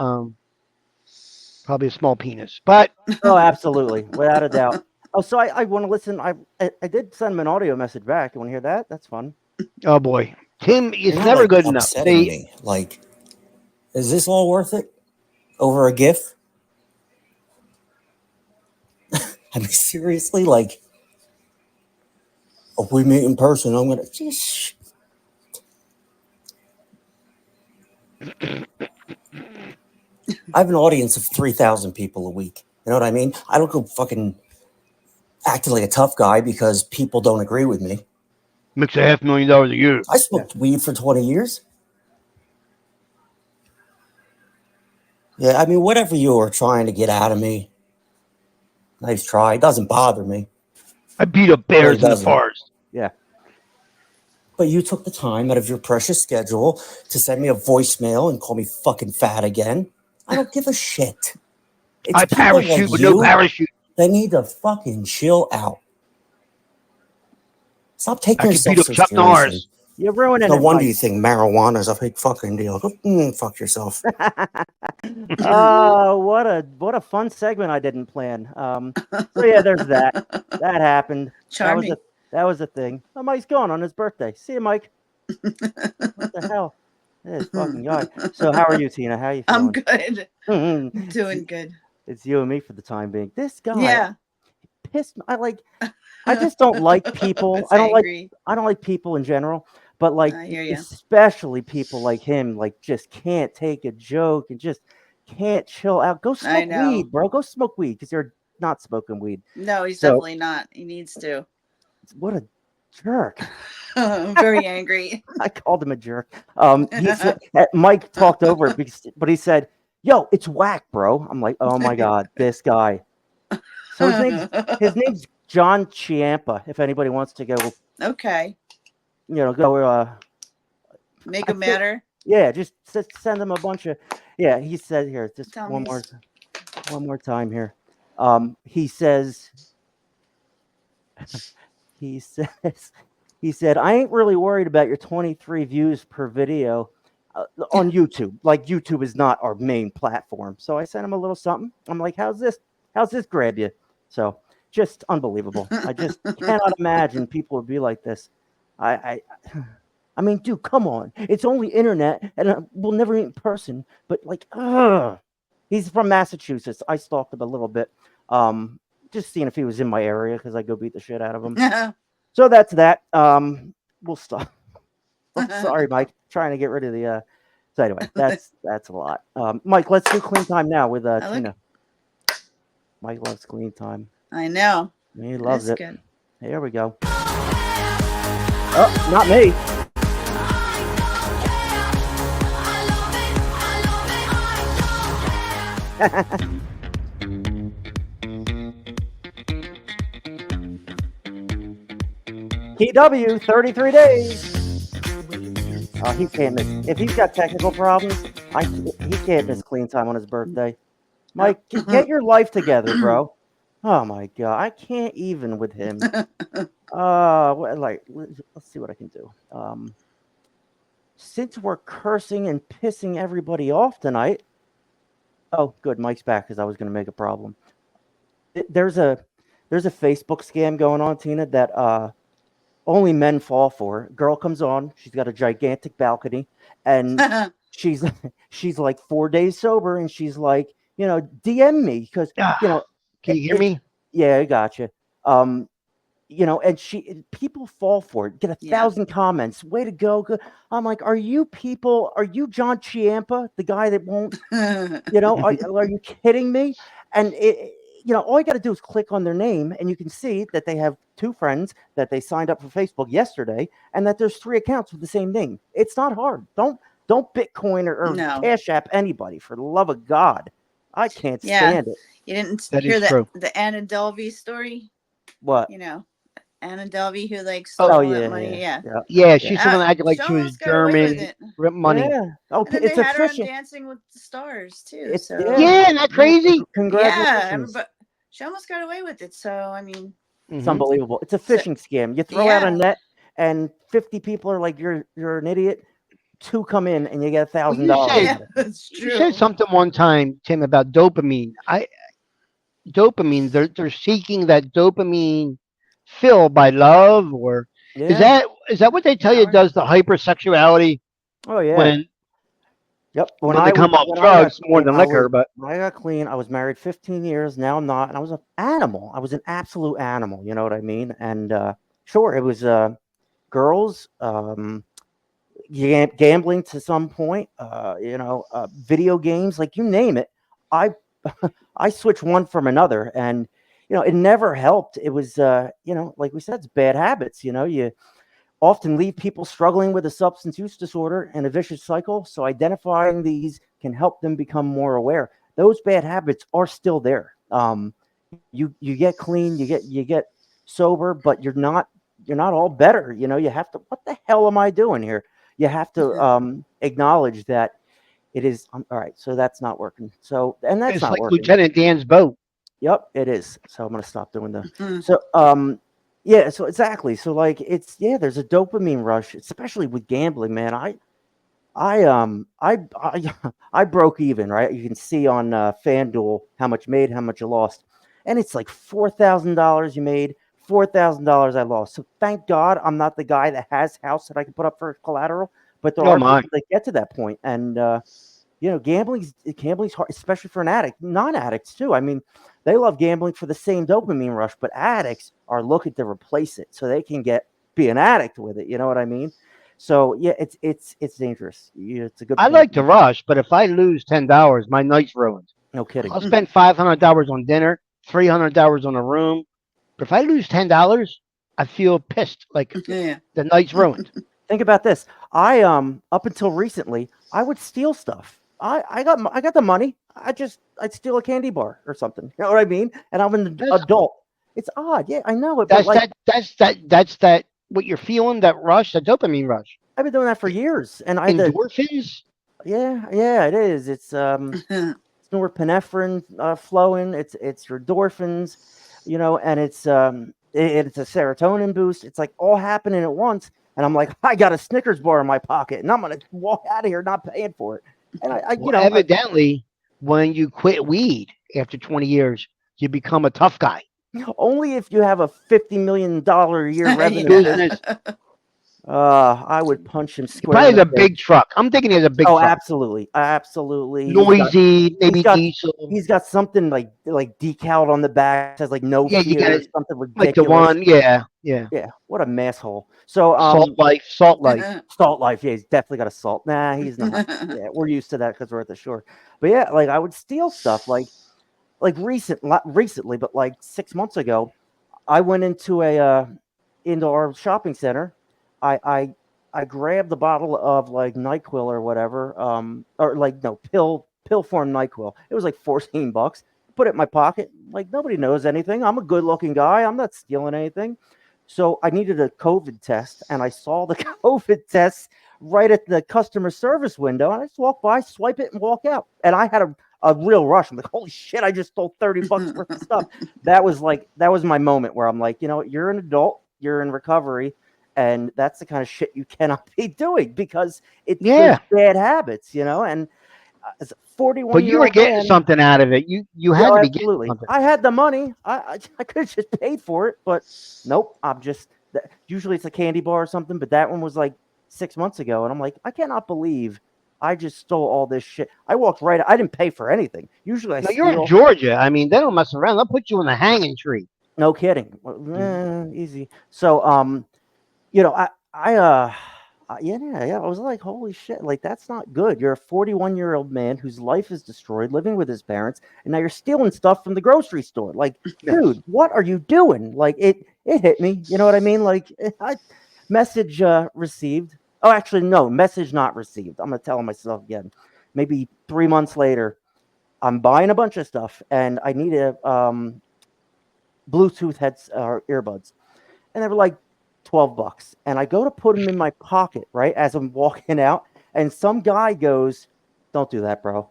probably a small penis, but oh, absolutely, without a doubt. Oh, so I want to listen. I did send him an audio message back. You want to hear that? That's fun. Oh boy, Tim, it's never good enough. Me. Like, is this all worth it over a GIF? I mean, seriously, like, if we meet in person, I'm gonna just. I have an audience of 3,000 people a week. You know what I mean? I don't go fucking acting like a tough guy because people don't agree with me. Makes $500,000 a year. I smoked weed for 20 years. Yeah, I mean, whatever you are trying to get out of me, nice try. It doesn't bother me. I beat up bears in the forest. Yeah. But you took the time out of your precious schedule to send me a voicemail and call me fucking fat again. I don't give a shit. I parachute with no parachute. They need to fucking chill out. Stop taking yourself so Chuck Norris. You're ruining it. No wonder Mike. you think marijuana is a big fucking deal. Fuck yourself. Oh, what a fun segment I didn't plan. So yeah, there's that. That happened. Charming. That was a thing. Oh, Mike's gone on his birthday. See you, Mike. What the hell? This fucking guy. So how are you, Tina? How are you feeling? I'm good. Doing good. It's you and me for the time being. This guy. Yeah. Pissed me. I just don't like people. I don't like people in general, but like especially people like him, like just can't take a joke and just can't chill out. Go smoke weed, bro. Go smoke weed because you're not smoking weed. No, he's definitely not. He needs to. What a jerk. I'm very angry. I called him a jerk. Mike talked over it, but he said, yo, it's whack, bro. I'm like, oh my God, this guy. So his name's John Ciampa, if anybody wants to go. Okay. Go. Make him matter. Yeah, just send him a bunch of. Yeah, he said here. Just one more time here. He says. He said, I ain't really worried about your 23 views per video on YouTube. Like YouTube is not our main platform. So I sent him a little something. I'm like, how's this grab you? So just unbelievable. I just cannot imagine people would be like this. I mean, dude, come on. It's only internet and we'll never meet in person. But like, he's from Massachusetts. I stalked him a little bit. Just seeing if he was in my area because I go beat the shit out of him. So that's that. We'll stop. Sorry, Mike. Trying to get rid of the. So anyway, that's a lot. Mike, let's do clean time now with Tina. Mike loves clean time. I know. He loves That's it. good. Here we go. Oh, not me. TW, 33 days. Oh, he can't miss. If he's got technical problems, he can't miss clean time on his birthday. Mike, get your life together, bro. Oh my god, I can't even with him. Let's see what I can do. Since we're cursing and pissing everybody off tonight. Oh, good, Mike's back because I was going to make a problem. There's a Facebook scam going on, Tina, that only men fall for. Girl comes on, she's got a gigantic balcony, and she's like 4 days sober, and she's like, DM me because Can you hear me? Yeah, I got you. And people fall for it. Get 1,000 comments. Way to go! Good. I'm like, are you John Ciampa, the guy that won't? Are you kidding me? And all you got to do is click on their name, and you can see that they have 2 friends that they signed up for Facebook yesterday, and that there's 3 accounts with the same name. It's not hard. Don't Bitcoin or No. Cash App anybody, for the love of God. I can't stand it. You didn't That hear is true. the Anna Delvey story? What? Anna Delvey who stole that money. Yeah, she's the one that acted like she was almost got away with German, it. ripped money. Yeah. Oh, And then it's they had her on efficient. Dancing with the Stars too. It's So Yeah, isn't that crazy? Congratulations. but she almost got away with it. So I mean, It's unbelievable. It's a phishing scam. You throw out a net, and 50 people are like, "You're an idiot." 2 come in, and you get $1,000. yeah, that's true. You said something one time, Tim, about dopamine. Dopamine. They're seeking that dopamine fill by love, or Yeah. is that what they tell you does the hypersexuality Oh yeah. when Yep. when they come off drugs more than liquor? But when I got clean, I was married 15 years. Now I'm not, and I was an animal. I was an absolute animal. You know what I mean? And sure, it was girls, gambling to some point. Video games, like you name it. I I switched one from another, and it never helped. It was like we said, it's bad habits. You often leave people struggling with a substance use disorder and a vicious cycle. So identifying these can help them become more aware. Those bad habits are still there. You get clean, you get sober, but you're not all better. You have to. What the hell am I doing here? You have to acknowledge that it is all right. So that's not working. So that's it's not like working. Lieutenant Dan's boat. Yep, it is. So I'm gonna stop doing that. Mhm. So yeah, so exactly. So like there's a dopamine rush, especially with gambling, man. I broke even, right? You can see on FanDuel how much you made, how much you lost. And it's like $4,000 you made, $4,000 I lost. So thank God I'm not the guy that has house that I can put up for collateral, but there are people that get to that point. And gambling's hard, especially for an addict. Non-addicts too. I mean, they love gambling for the same dopamine rush, but addicts are looking to replace it so they can be an addict with it. You know what I mean? So yeah, it's dangerous. It's a good. I point. like to rush, but if I lose $10, my night's ruined. No kidding. I'll spend $500 on dinner, $300 on a room, but if I lose $10, I feel pissed. Like the night's ruined. Think about this. I up until recently, I would steal stuff. I got the money. I'd steal a candy bar or something. You know what I mean? And I'm an adult. It's odd. Yeah, I know it. That's that. What you're feeling, that rush, that dopamine rush. I've been doing that for years, and endorphins. Yeah, it is. It's norepinephrine flowing. It's your endorphins, and it's a serotonin boost. It's like all happening at once, and I'm like, I got a Snickers bar in my pocket, and I'm gonna walk out of here not paying for it. And evidently, when you quit weed after 20 years, you become a tough guy. Only if you have a $50 million a year revenue business. I would punch him square. Probably has a big truck. I'm thinking he has a big truck. Absolutely. Noisy, maybe diesel. He's got something like decaled on the back. It says like no fear, something ridiculous. Like the one, yeah. What a masshole. So Salt life. Salt life. Yeah, he's definitely got a salt. Nah, he's not. Yeah, we're used to that because we're at the shore. But yeah, like I would steal stuff. Like like recently, but like 6 months ago, I went into our shopping center. I I I grabbed the bottle of like Nyquil or whatever, or like no pill form Nyquil. It was like $14. Put it in my pocket. Like nobody knows anything. I'm a good looking guy. I'm not stealing anything. So I needed a COVID test, and I saw the COVID test right at the customer service window, and I just walk by, swipe it, and walk out. And I had a real rush. I'm like, holy shit! I just stole $30 worth of stuff. That was my moment where I'm like, you know, you're an adult, you're in recovery, and that's the kind of shit you cannot be doing because it's those Yeah. bad habits, you know. And as a But 41 you year were old getting man, something out of it. You yeah, had to be getting absolutely. something. I had the money. I could have just paid for it, but nope. Usually it's a candy bar or something, but that one was like 6 months ago, and I'm like, I cannot believe I just stole all this shit. I walked right. I didn't pay for anything. Usually I Now you're in steal. Georgia. I mean, they don't mess around. They'll put you in the hanging tree. No kidding. Well, Mhm. easy. So you know, yeah, yeah. I was like, holy shit, like that's not good. You're a 41-year-old man whose life is destroyed, living with his parents, and now you're stealing stuff from the grocery store. Like, Yes. dude, what are you doing? Like, it hit me. You know what I mean? Like, I message received. Oh, actually, no, message not received. I'm gonna tell myself again. Maybe 3 months later, I'm buying a bunch of stuff, and I need a Bluetooth heads or earbuds, and they were like $12. And I go to put them in my pocket, right, as I'm walking out, and some guy goes, "Don't do that, bro."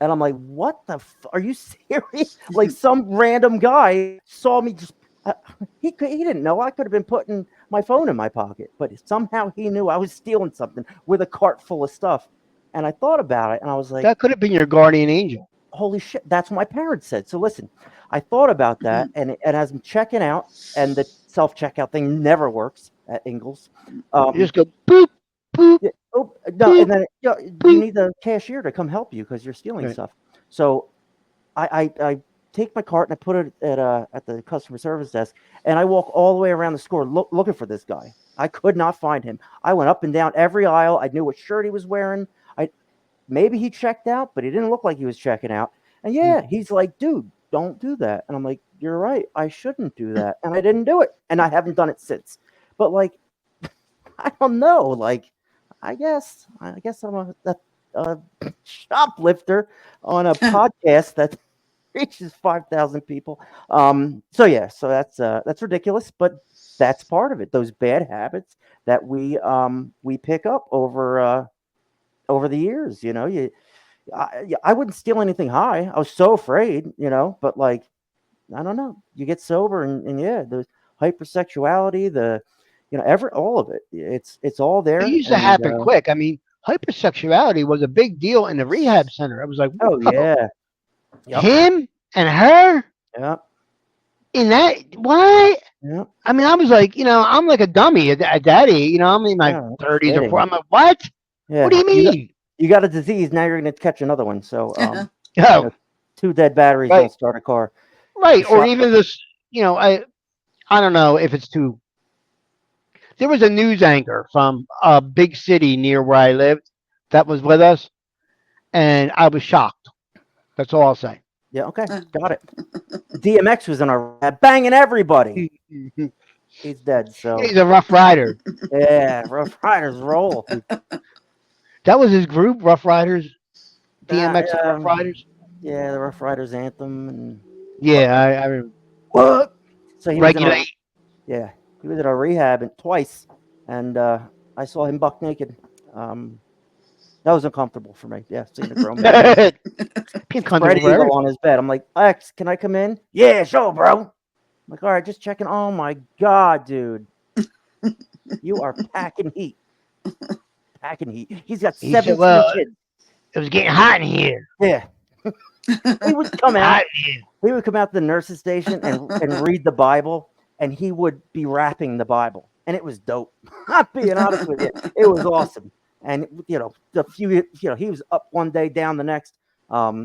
And I'm like, "What the? Are you serious?" Like some random guy saw me just. Uh, he didn't know I could have been putting my phone in my pocket, but somehow he knew I was stealing something with a cart full of stuff. And I thought about it, and I was like, That could have been your guardian angel. holy shit, that's what my parents said. So listen, I thought about that, and as I'm checking out, and the self checkout thing never works at Ingles. You just go boop, boop, Yeah, oh no, boop, and then you boop. need the cashier to come help you because you're stealing Right. stuff. So I take my cart and I put it at the customer service desk, and I walk all the way around the store looking for this guy. I could not find him. I went up and down every aisle. I knew what shirt he was wearing. I Maybe he checked out, but he didn't look like he was checking out. And Mm. yeah, he's like, dude, don't do that. And I'm like, you're right. I shouldn't do that. And I didn't do it. And I haven't done it since. But like, I don't know. Like, I guess I'm a shoplifter on a podcast that reaches 5,000 people. So yeah, so that's ridiculous, but that's part of it. Those bad habits that we pick up over the years. You know, I wouldn't steal anything high. I was so afraid, you know, but like, I don't know. You get sober and yeah, the hypersexuality, all of it. It's all It there. used to And happen quick. I mean, hypersexuality was a big deal in the rehab center. I was like, oh whoa, yeah, yep, him and her yep, in that what? yep, I mean, I was like, I'm like a dummy at that age. I'm in my yeah. No 30s or 40s. kidding. I'm like, what? What do Yeah, you mean? you got a disease. Now you're going to catch another one. So you Oh, know, two dead batteries right, don't start a car. right. Or Shot. even this, I don't know if it's too. There was a news anchor from a big city near where I lived that was with us, and I was shocked. That's all I'll say. Yeah, okay, got it. DMX was in our banging everybody. He's dead. So He's a Rough Rider. yeah, Rough Riders roll. That was his group, Rough Riders. Uh, DMX and the Rough Riders. yeah, the Rough Riders anthem and Yeah, I remember. what? So he was in our Regulate. yeah, he was at our rehab twice, and I saw him buck naked. Um, that was uncomfortable for me. Yeah, seeing a grown man Being spread comfortable for eagle everything. on his bed. I'm like, X, can I come in? Yeah, sure, bro. I'm like, all right, just checking. Oh my god, dude, you are packing heat. Packing heat. He's got He said, 17 "Well, kids. it was getting hot in here. Yeah. He would come out. Hot in here." He would come out to the nurse's station and read the Bible, and he would be rapping the Bible, and it was dope. I'm being honest with you, it was awesome. And he was up one day, down the next. Our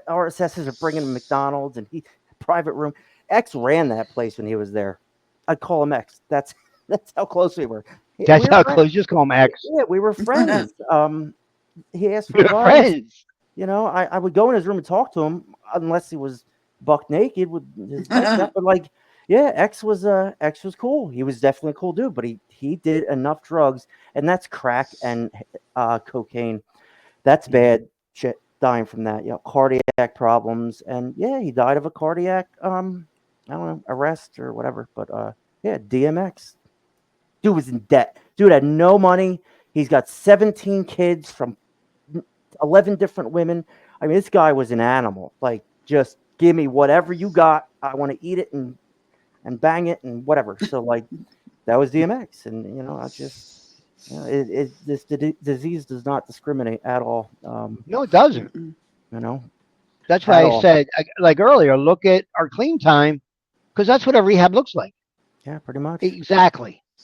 RSSs are bringing him McDonald's, and he private room. X ran that place when he was there. I'd call him X. That's how close we were. That's We were how friends. close. Just call him X. Yeah, we were friends. He asked for We're buns. friends. I would go in his room and talk to him unless he was buck naked with his legs up. But like, yeah, X was cool. He was definitely a cool dude, but he did enough drugs, and that's crack and cocaine. That's bad shit. Dying from that, cardiac problems, and yeah, he died of a cardiac I don't know, arrest or whatever. But yeah, DMX. Dude was in debt. Dude had no money. He's got 17 kids from 11 different women. I mean, this guy was an animal. Like, just give me whatever you got. I want to eat it and bang it and whatever. So, like, that was DMX. And, I just, this disease does not discriminate at all. No, it doesn't. That's why I said, like earlier, look at our clean time, because that's what a rehab looks like. Yeah, pretty much.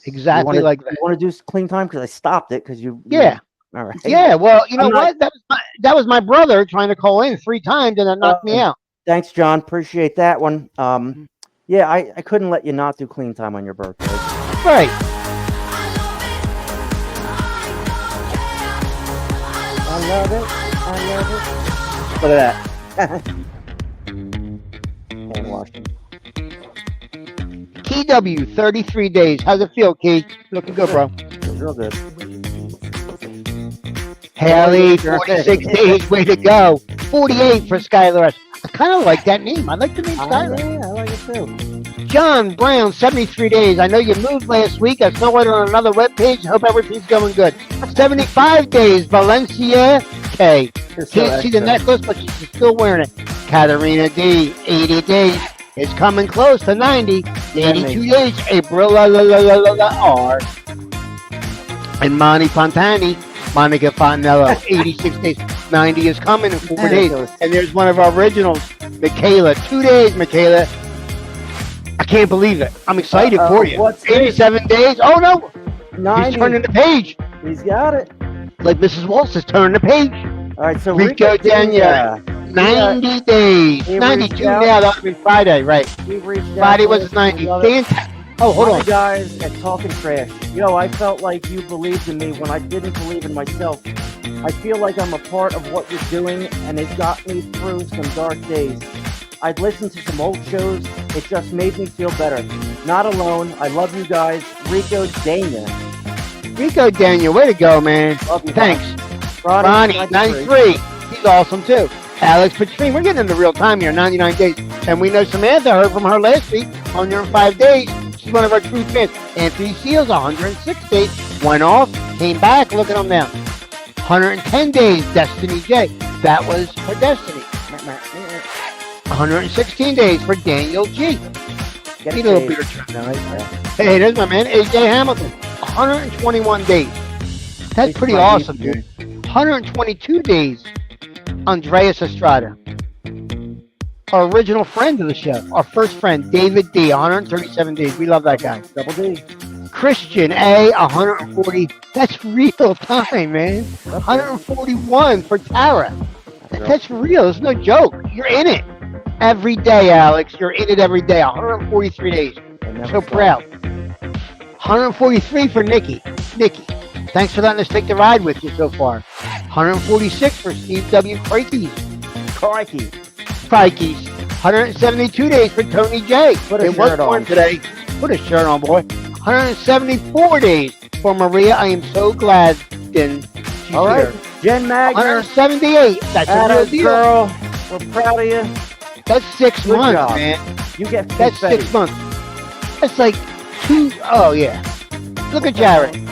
Exactly like that. You want to do clean time because I stopped it because you. Yeah. All right. Yeah. Well, you know what? That was my brother trying to call in 3 times and it knocked me out. Thanks, John. Appreciate that one. Yeah, I couldn't let you not do clean time on your birthday. Right. I love it. Look at that. Hand washing. TW, 33 days. How's it feel, Key? Looking good, bro. Feels real good. Haley, 46 days. Way to go. 48 for Skylar S. I kind of like that name. I like the name Skylar. Yeah, I like it too. John Brown, 73 days. I know you moved last week. I saw it on another webpage. Hope everything's going good. 75 days. Valencia K. Can't see the necklace, but she's still wearing it. Katarina D, 80 days. It's coming close to 90. 82 days. April R. And Monty Fontani, Monica Fontanello, 86 days. 90 is coming in 4 days. And there's one of our originals, Michaela. 2 days, Michaela. I can't believe it. I'm excited for you. 87 days. Oh, no. 90. He's turning the page. He's got it. Like Mrs. Waltz is turning the page. All right, so Rico Dania, 90 days. 92 now. That would be Friday, right? Friday was 90. Fantastic. Oh, hold on. Guys at Talkin Trash. I felt like you believed in me when I didn't believe in myself. I feel like I'm a part of what you're doing, and it got me through some dark days. I'd listened to some old shows. It just made me feel better. Not alone. I love you guys. Rico Dania. Rico Dania, way to go, man. Love you. Thanks. Ronnie, 93. He's awesome, too. Alex Patrine, we're getting into real time here, 99 days. And we know Samantha heard from her last week, 105 days. She's one of our true fans. Anthony Seals, 106 days. Went off, came back, look at him now. 110 days, Destiny J. That was her destiny. 116 days for Daniel G. Need a little beer trim now. Hey, there's my man, AJ Hamilton. 121 days. That's pretty awesome, dude. 122 days. Andreas Estrada. Our original friend of the show. Our first friend, David D. 137 days. We love that guy. Double D. Christian A. 140. That's real time, man. 141 for Tara. That's real. It's no joke. You're in it. Every day, Alex. You're in it every day. 143 days. So proud. 143 for Nikki. Thanks for letting us take the ride with you so far. 146 for Steve W. Crikey's. 172 days for Tony J. Put a shirt on today. Put a shirt on, boy. 174 days for Maria. I am so glad she's all right. here. Jen Magner. 178. That's a real deal. Girl. We're proud of you. That's 6 Good months, job. man. You get That's 6 months. That's like 2. Oh, yeah. Look at Jared.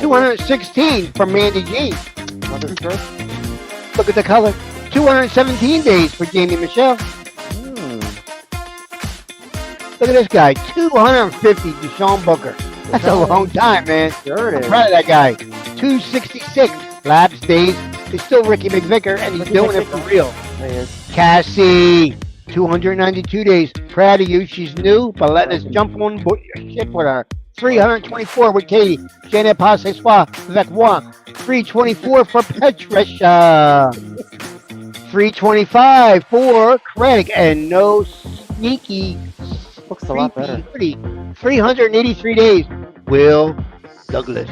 216 for Mandy G. Look at the color. 217 days for Jamie Michelle. Look at this guy. 250 Deshaun Booker. That's a long time, man. Sure it is. I'm proud of that guy. 266 lapse days. It's still Ricky McVicker, and he's doing it for real. Cassie, 292 days. Proud of you. She's new, but letting us jump on ship with her. 324 with Katie. Janet Passessois, Vivek 1. 324 for Patricia. 325 for Craig. And no sneaky. Looks a lot better. 383 days. Will Douglas.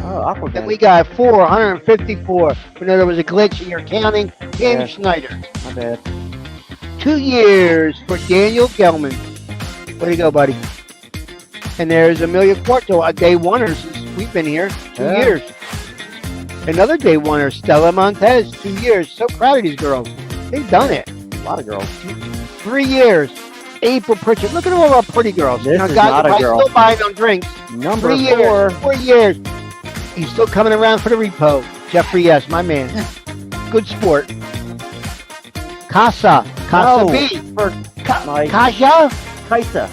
Oh, Aquaman. Then we got 454. We know there was a glitch in your counting. Tammy Yeah. Schneider. My bad. 2 years for Daniel Gelman. Way to go, buddy. And there's Amelia Quarto, a day oneer since we've been here. 2 Yeah. years. Another day oneer, Stella Montez, 2 years. So proud of these girls. They've done it. A lot of girls. 3 years. April Pritchard. Look at all our pretty girls. This is guys, not a I girl. still buying them drinks. Number 3 years. 4. 4 years. He's still coming around for the repo. Jeffrey S., my man. Good sport. Casa No, B. for Mike. Kasha? Kaisa.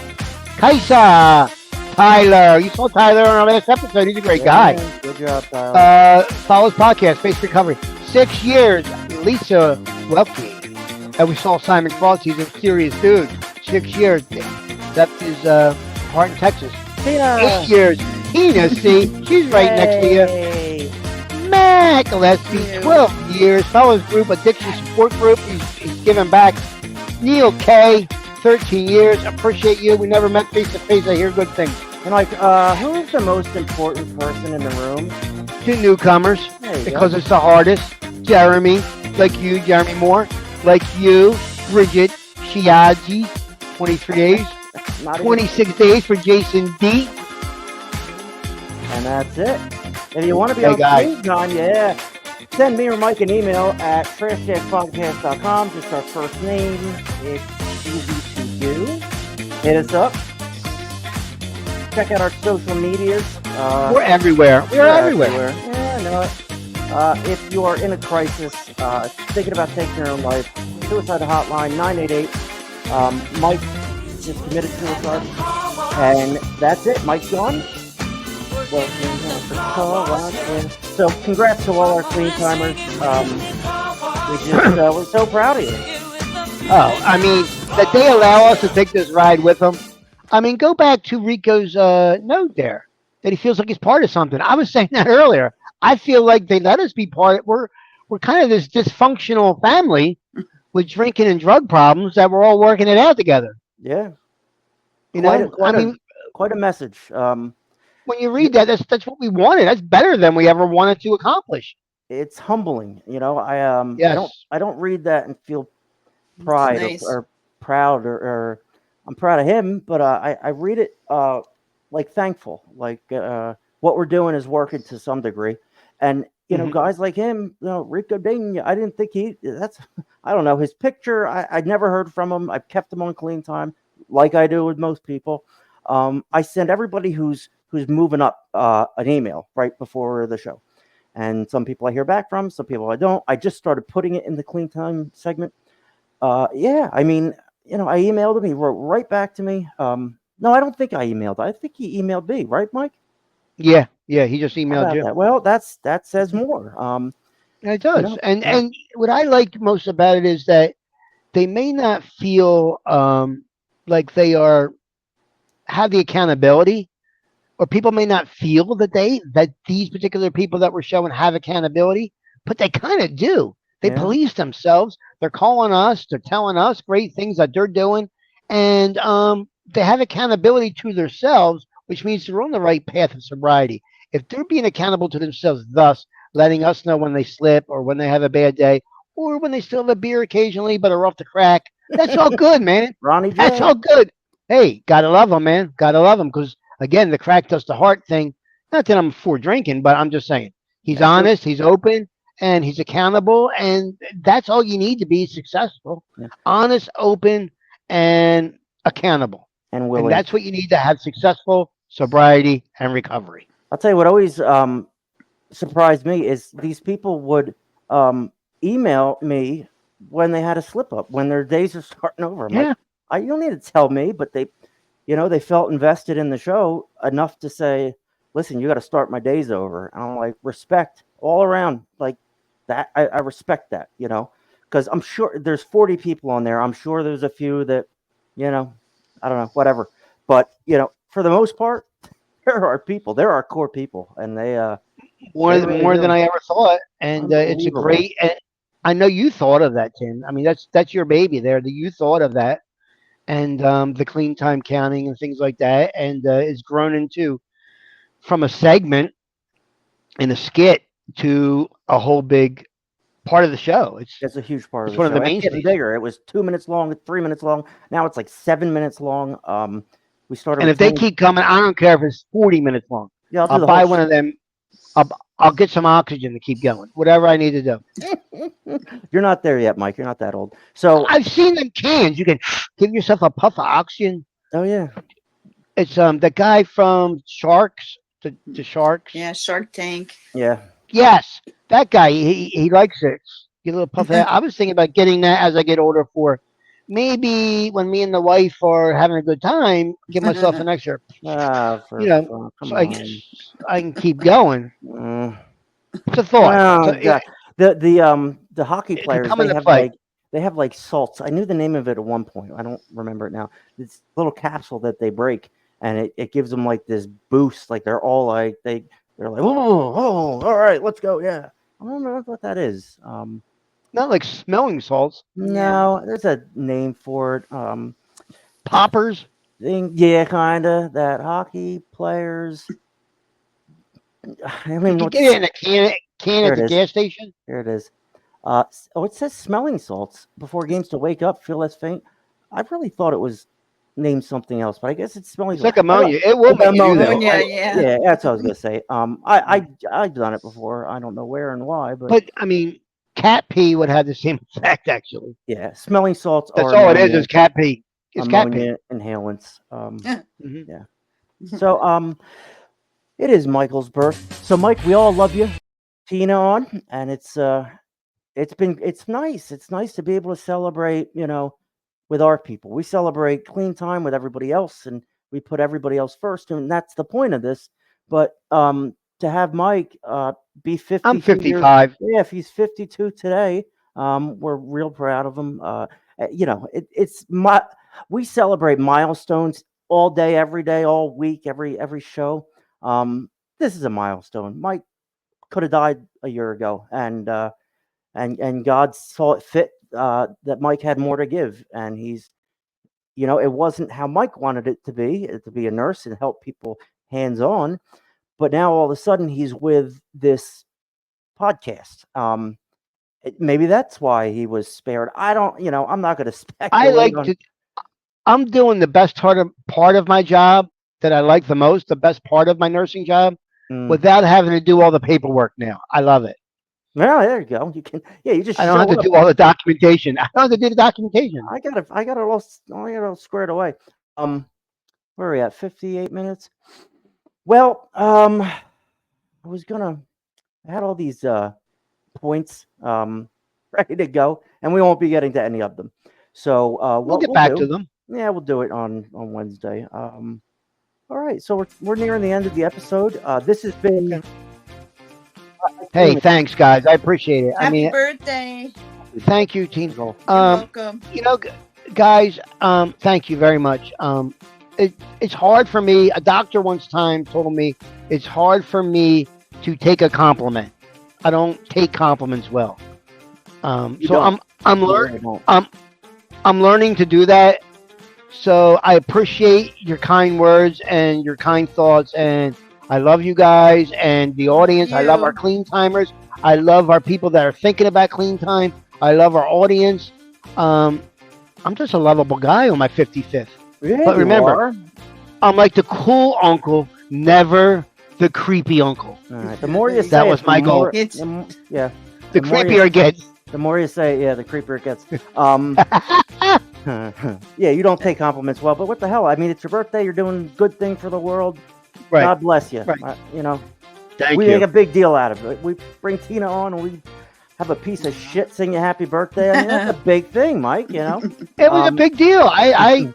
Kaisa. Tyler. You saw Tyler on our last episode. He's a great guy. Yeah, good job, Tyler. Follows podcast, Face Recovery. 6 years. Lisa Welke. And we saw Simon Cross. He's a serious dude. 6 years. That is Hart in Texas. Tina. 8 years. Tina, see? She's right next to you. Hey. Mac Gillespie, 12 years. Fellows Group, Addiction Support Group. He's giving back. Neil K, 13 years. Appreciate you. We never met face to face. I hear good things. And like, who is the most important person in the room? 2 newcomers, There you because it's the hardest. Jeremy, like you, Jeremy Moore. Like you, Bridget Shiaji, 23 days. Not even- 26 days for Jason D. And that's it. If you want to be Hey, on guys. Screen Time, yeah, send me or Mike an email at trashjackpodcast.com. Just our first name. It's easy to do. Hit us up. Check out our social medias. We're everywhere. We're everywhere. Yeah, I know it. If you are in a crisis, thinking about taking your own life, suicide hotline 988. Mike just committed suicide, and that's it. Mike's gone. So congrats to all our clean timers. We're so proud of you. Oh, I mean, that they allow us to take this ride with them. I mean, go back to Rico's note there, that he feels like he's part of something. I was saying that earlier. I feel like they let us be part. We're kind of this dysfunctional family with drinking and drug problems that we're all working it out together. Yeah, You know, quite a message. when you read that, that's what we wanted. That's better than we ever wanted to accomplish. It's humbling. You know, Yes. I don't read that and feel pride nice. or proud or I'm proud of him, but I read it like thankful, like what we're doing is working to some degree, and you know, guys like him, you know, Rico Ding, I didn't think I don't know, his picture, I'd never heard from him. I've kept him on clean time, like I do with most people. I send everybody who's moving up an email right before the show, and some people I hear back from, some people I don't. I just started putting it in the clean time segment. Yeah, I mean, you know, I emailed him. He wrote right back to me. No, I don't think I emailed. I think he emailed me, right, Mike? Yeah, he just How emailed about you. that? Well, that says more. It does. know, And what I like most about it is that they may not feel like they have the accountability, or people may not feel that these particular people that we're showing have accountability, but they kind of do. They Yeah. police themselves. They're calling us. They're telling us great things that they're doing, and they have accountability to themselves, which means they're on the right path of sobriety. If they're being accountable to themselves, thus letting us know when they slip or when they have a bad day or when they still have a beer occasionally but are off the crack, that's all good, man. Ronnie J. That's all good. Hey, gotta love them, man. Gotta love them, because again, the crack does the heart thing. Not that I'm for drinking, but I'm just saying he's honest, he's open, and he's accountable, and that's all you need to be successful. Yeah. Honest, open, and accountable. and And Willie. that's what you need to have successful sobriety and recovery. I'll tell you what always surprised me is these people would email me when they had a slip up, when their days are starting over. I'm Yeah. like, you don't need to tell me, but they, you know, they felt invested in the show enough to say, listen, you got to start my days over. And I'm like, respect all around, like that. I respect that, you know, because I'm sure there's 40 people on there. I'm sure there's a few that, you know, I don't know, whatever. But, you know, for the most part, there are people. There are core people, and they more They than really more do. than I ever thought, and it's a Unbelievable. great. I know you thought of that, Tim. I mean, that's your baby there. That you thought of that, and the clean time counting and things like that, and it's grown into from a segment in a skit to a whole big part of the show. It's a huge part of It's the one of show. the It's getting mainstays. bigger. It was 2 minutes long, 3 minutes long. Now it's like 7 minutes long. We started. And with if they 10 keep coming, I don't care if it's 40 minutes long. Yeah, I'll do I'll the buy whole one of them. I'll get some oxygen to keep going. Whatever I need to do. You're not there yet, Mike. You're not that old. So, I've seen them cans. You can give yourself a puff of oxygen. oh yeah, It's the guy from Sharks, the Sharks. Yeah, Shark Tank. yeah. Yes, that guy. He likes it. Get a little puff of that. I was thinking about getting that as I get older for maybe when me and the wife are having a good time, give myself an extra, For you know, come so on. I can keep going. Mm. It's a thought. Oh God. The hockey it can players come into play. they have like salts. I knew the name of it at one point. I don't remember it now. It's a little capsule that they break, and it gives them like this boost. Like they're all like they're like oh all right, let's go. Yeah, I don't know what that is. Not like smelling salts. No, there's a name for it. Poppers. Yeah, kinda. That hockey players. I You mean, can get it in a can There at it the is. gas station. Here it is. It says smelling salts before games to wake up, feel less faint. I really thought it was named something else, but I guess it's smelling It's like salts. ammonia. It will make you do that. Ammonia, yeah. Yeah, that's what I was gonna say. I've done it before. I don't know where and why, But I mean, cat pee would have the same effect actually. yeah, smelling salts That's are all it is cat pee. It's cat pee. ammonia inhalants. Mhm. Yeah. So it is Michael's birth. So Mike, we all love you. Tina on, and it's nice. It's nice to be able to celebrate, with our people. We celebrate clean time with everybody else, and we put everybody else first, and that's the point of this. But to have Mike be 52 I'm years, 55. yeah, if he's 52 today, we're real proud of him. We celebrate milestones all day, every day, all week, every show. This is a milestone. Mike could have died a year ago, and God saw it fit that Mike had more to give, and he's, it wasn't how Mike wanted it to be a nurse and help people hands on, but now all of a sudden he's with this podcast. Maybe that's why he was spared. I don't, I'm not going to speculate. I like to. I'm doing the best part of my job that I like the most, the best part of my nursing job, without having to do all the paperwork now. I love it. Well, there you go. You can, you just. I don't have to do all the documentation. I don't have to do the documentation. I got it all squared away. Where are we at? 58 minutes. Well, I had all these points ready to go, and we won't be getting to any of them. So we'll get back to them. Yeah, we'll do it on Wednesday. All right, so we're nearing the end of the episode. This has been. Okay. Hey, thanks, guys. I appreciate it. Happy birthday! Thank you, Tina. You're welcome. Guys, thank you very much. It's hard for me. A doctor once told me it's hard for me to take a compliment. I don't take compliments well. So I'm learning. I'm learning to do that. So I appreciate your kind words and your kind thoughts, and I love you guys and the audience. I love our clean timers. I love our people that are thinking about clean time. I love our audience. I'm just a lovable guy on my 55th. Yeah, but remember, I'm like the cool uncle, never the creepy uncle. All right. The more you say, that was my goal. Yeah. The creepier it gets. The more you say, yeah, the creepier it gets. Yeah, you don't take compliments well, but what the hell? I mean, it's your birthday. You're doing a good thing for the world. Right. God bless you. Right. We make a big deal out of it. We bring Tina on, and we have a piece of shit sing you happy birthday. I mean, that's a big thing, Mike. It was a big deal. I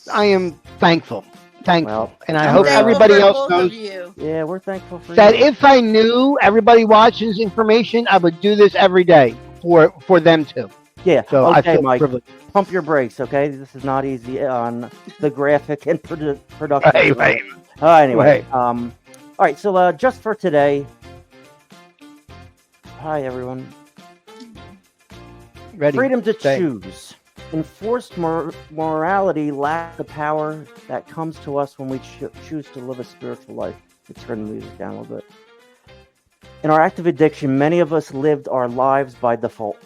am thankful. Well, and I hope everybody else knows. Yeah, we're thankful for that. you. If I knew everybody watching this information, I would do this every day for them too. Yeah. So okay, I feel Mike, privileged. pump your brakes, okay? This is not easy on the graphic and production. Right. Anyway, all right. So just for today. Hi, everyone. Ready. Freedom to choose. Enforced morality lacks the power that comes to us when we choose to live a spiritual life. Let's turn the music down a little bit. In our active addiction, many of us lived our lives by default.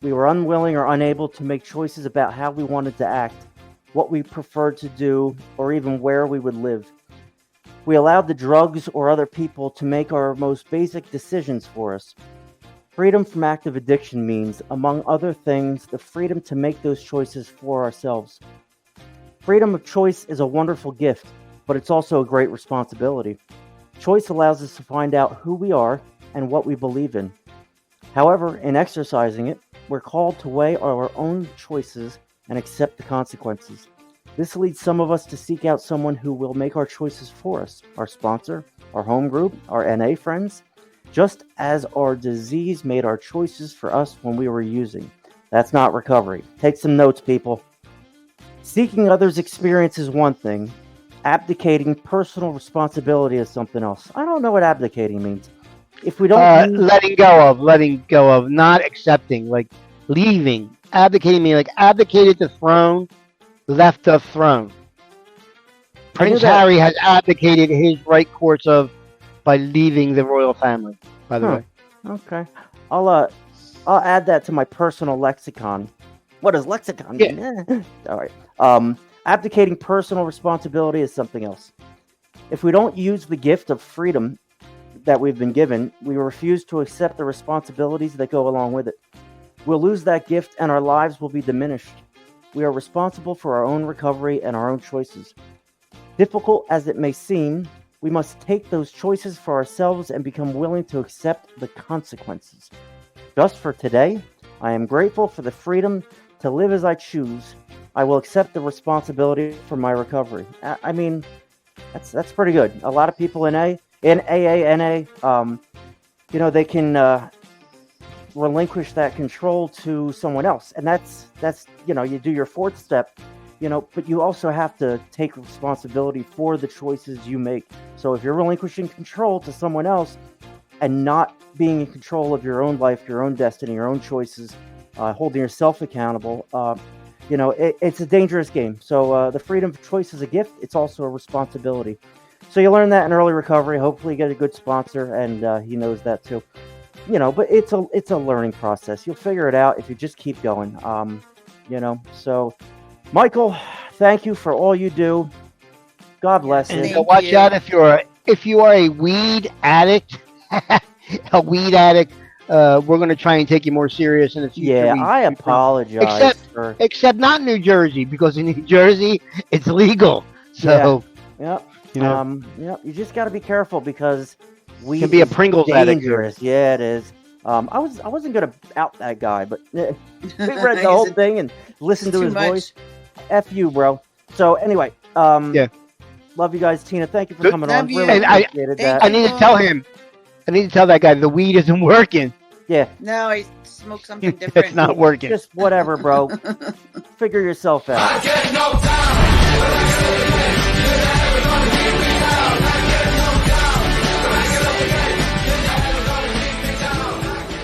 We were unwilling or unable to make choices about how we wanted to act, what we preferred to do, or even where we would live. We allowed the drugs or other people to make our most basic decisions for us. Freedom from active addiction means, among other things, the freedom to make those choices for ourselves. Freedom of choice is a wonderful gift, but it's also a great responsibility. Choice allows us to find out who we are and what we believe in. However, in exercising it, we're called to weigh our own choices and accept the consequences. This leads some of us to seek out someone who will make our choices for us, our sponsor, our home group, our NA friends, just as our disease made our choices for us when we were using. That's not recovery. Take some notes, people. Seeking others' experience is one thing. Abdicating personal responsibility is something else. I don't know what abdicating means. If we don't letting go of, not accepting, like leaving. Abdicating means like abdicated the throne, left the throne. Prince Harry has abdicated his right course by leaving the royal family, by the way. Okay. I'll add that to my personal lexicon. What does lexicon mean? Yeah. All right. Abdicating personal responsibility is something else. If we don't use the gift of freedom that we've been given, we refuse to accept the responsibilities that go along with it. We'll lose that gift and our lives will be diminished. We are responsible for our own recovery and our own choices. Difficult as it may seem, we must take those choices for ourselves and become willing to accept the consequences. Just for today, I am grateful for the freedom to live as I choose. I will accept the responsibility for my recovery. I mean, that's pretty good. A lot of people in AA, NA, they can relinquish that control to someone else, and that's you do your fourth step, but you also have to take responsibility for the choices you make. So if you're relinquishing control to someone else and not being in control of your own life, your own destiny, your own choices, holding yourself accountable, it's a dangerous game. So the freedom of choice is a gift. It's also a responsibility. So you learn that in early recovery. Hopefully you get a good sponsor, and he knows that too. But it's a learning process. You'll figure it out if you just keep going. So Michael, thank you for all you do. God bless you. And watch out if you are a weed addict, we're going to try and take you more serious in the future. Yeah, I apologize. Except not New Jersey, because in New Jersey it's legal. So you just got to be careful because weed can be a Pringles dangerous. Addict. Yeah, it is. I wasn't gonna out that guy, but we read the whole thing and listened to his voice. F you, bro. So anyway, love you guys, Tina. Thank you for coming on. Really appreciated that. I need to tell him. I need to tell that guy the weed isn't working. Yeah. No, I smoked something different. It's not working. Just whatever, bro. Figure yourself out.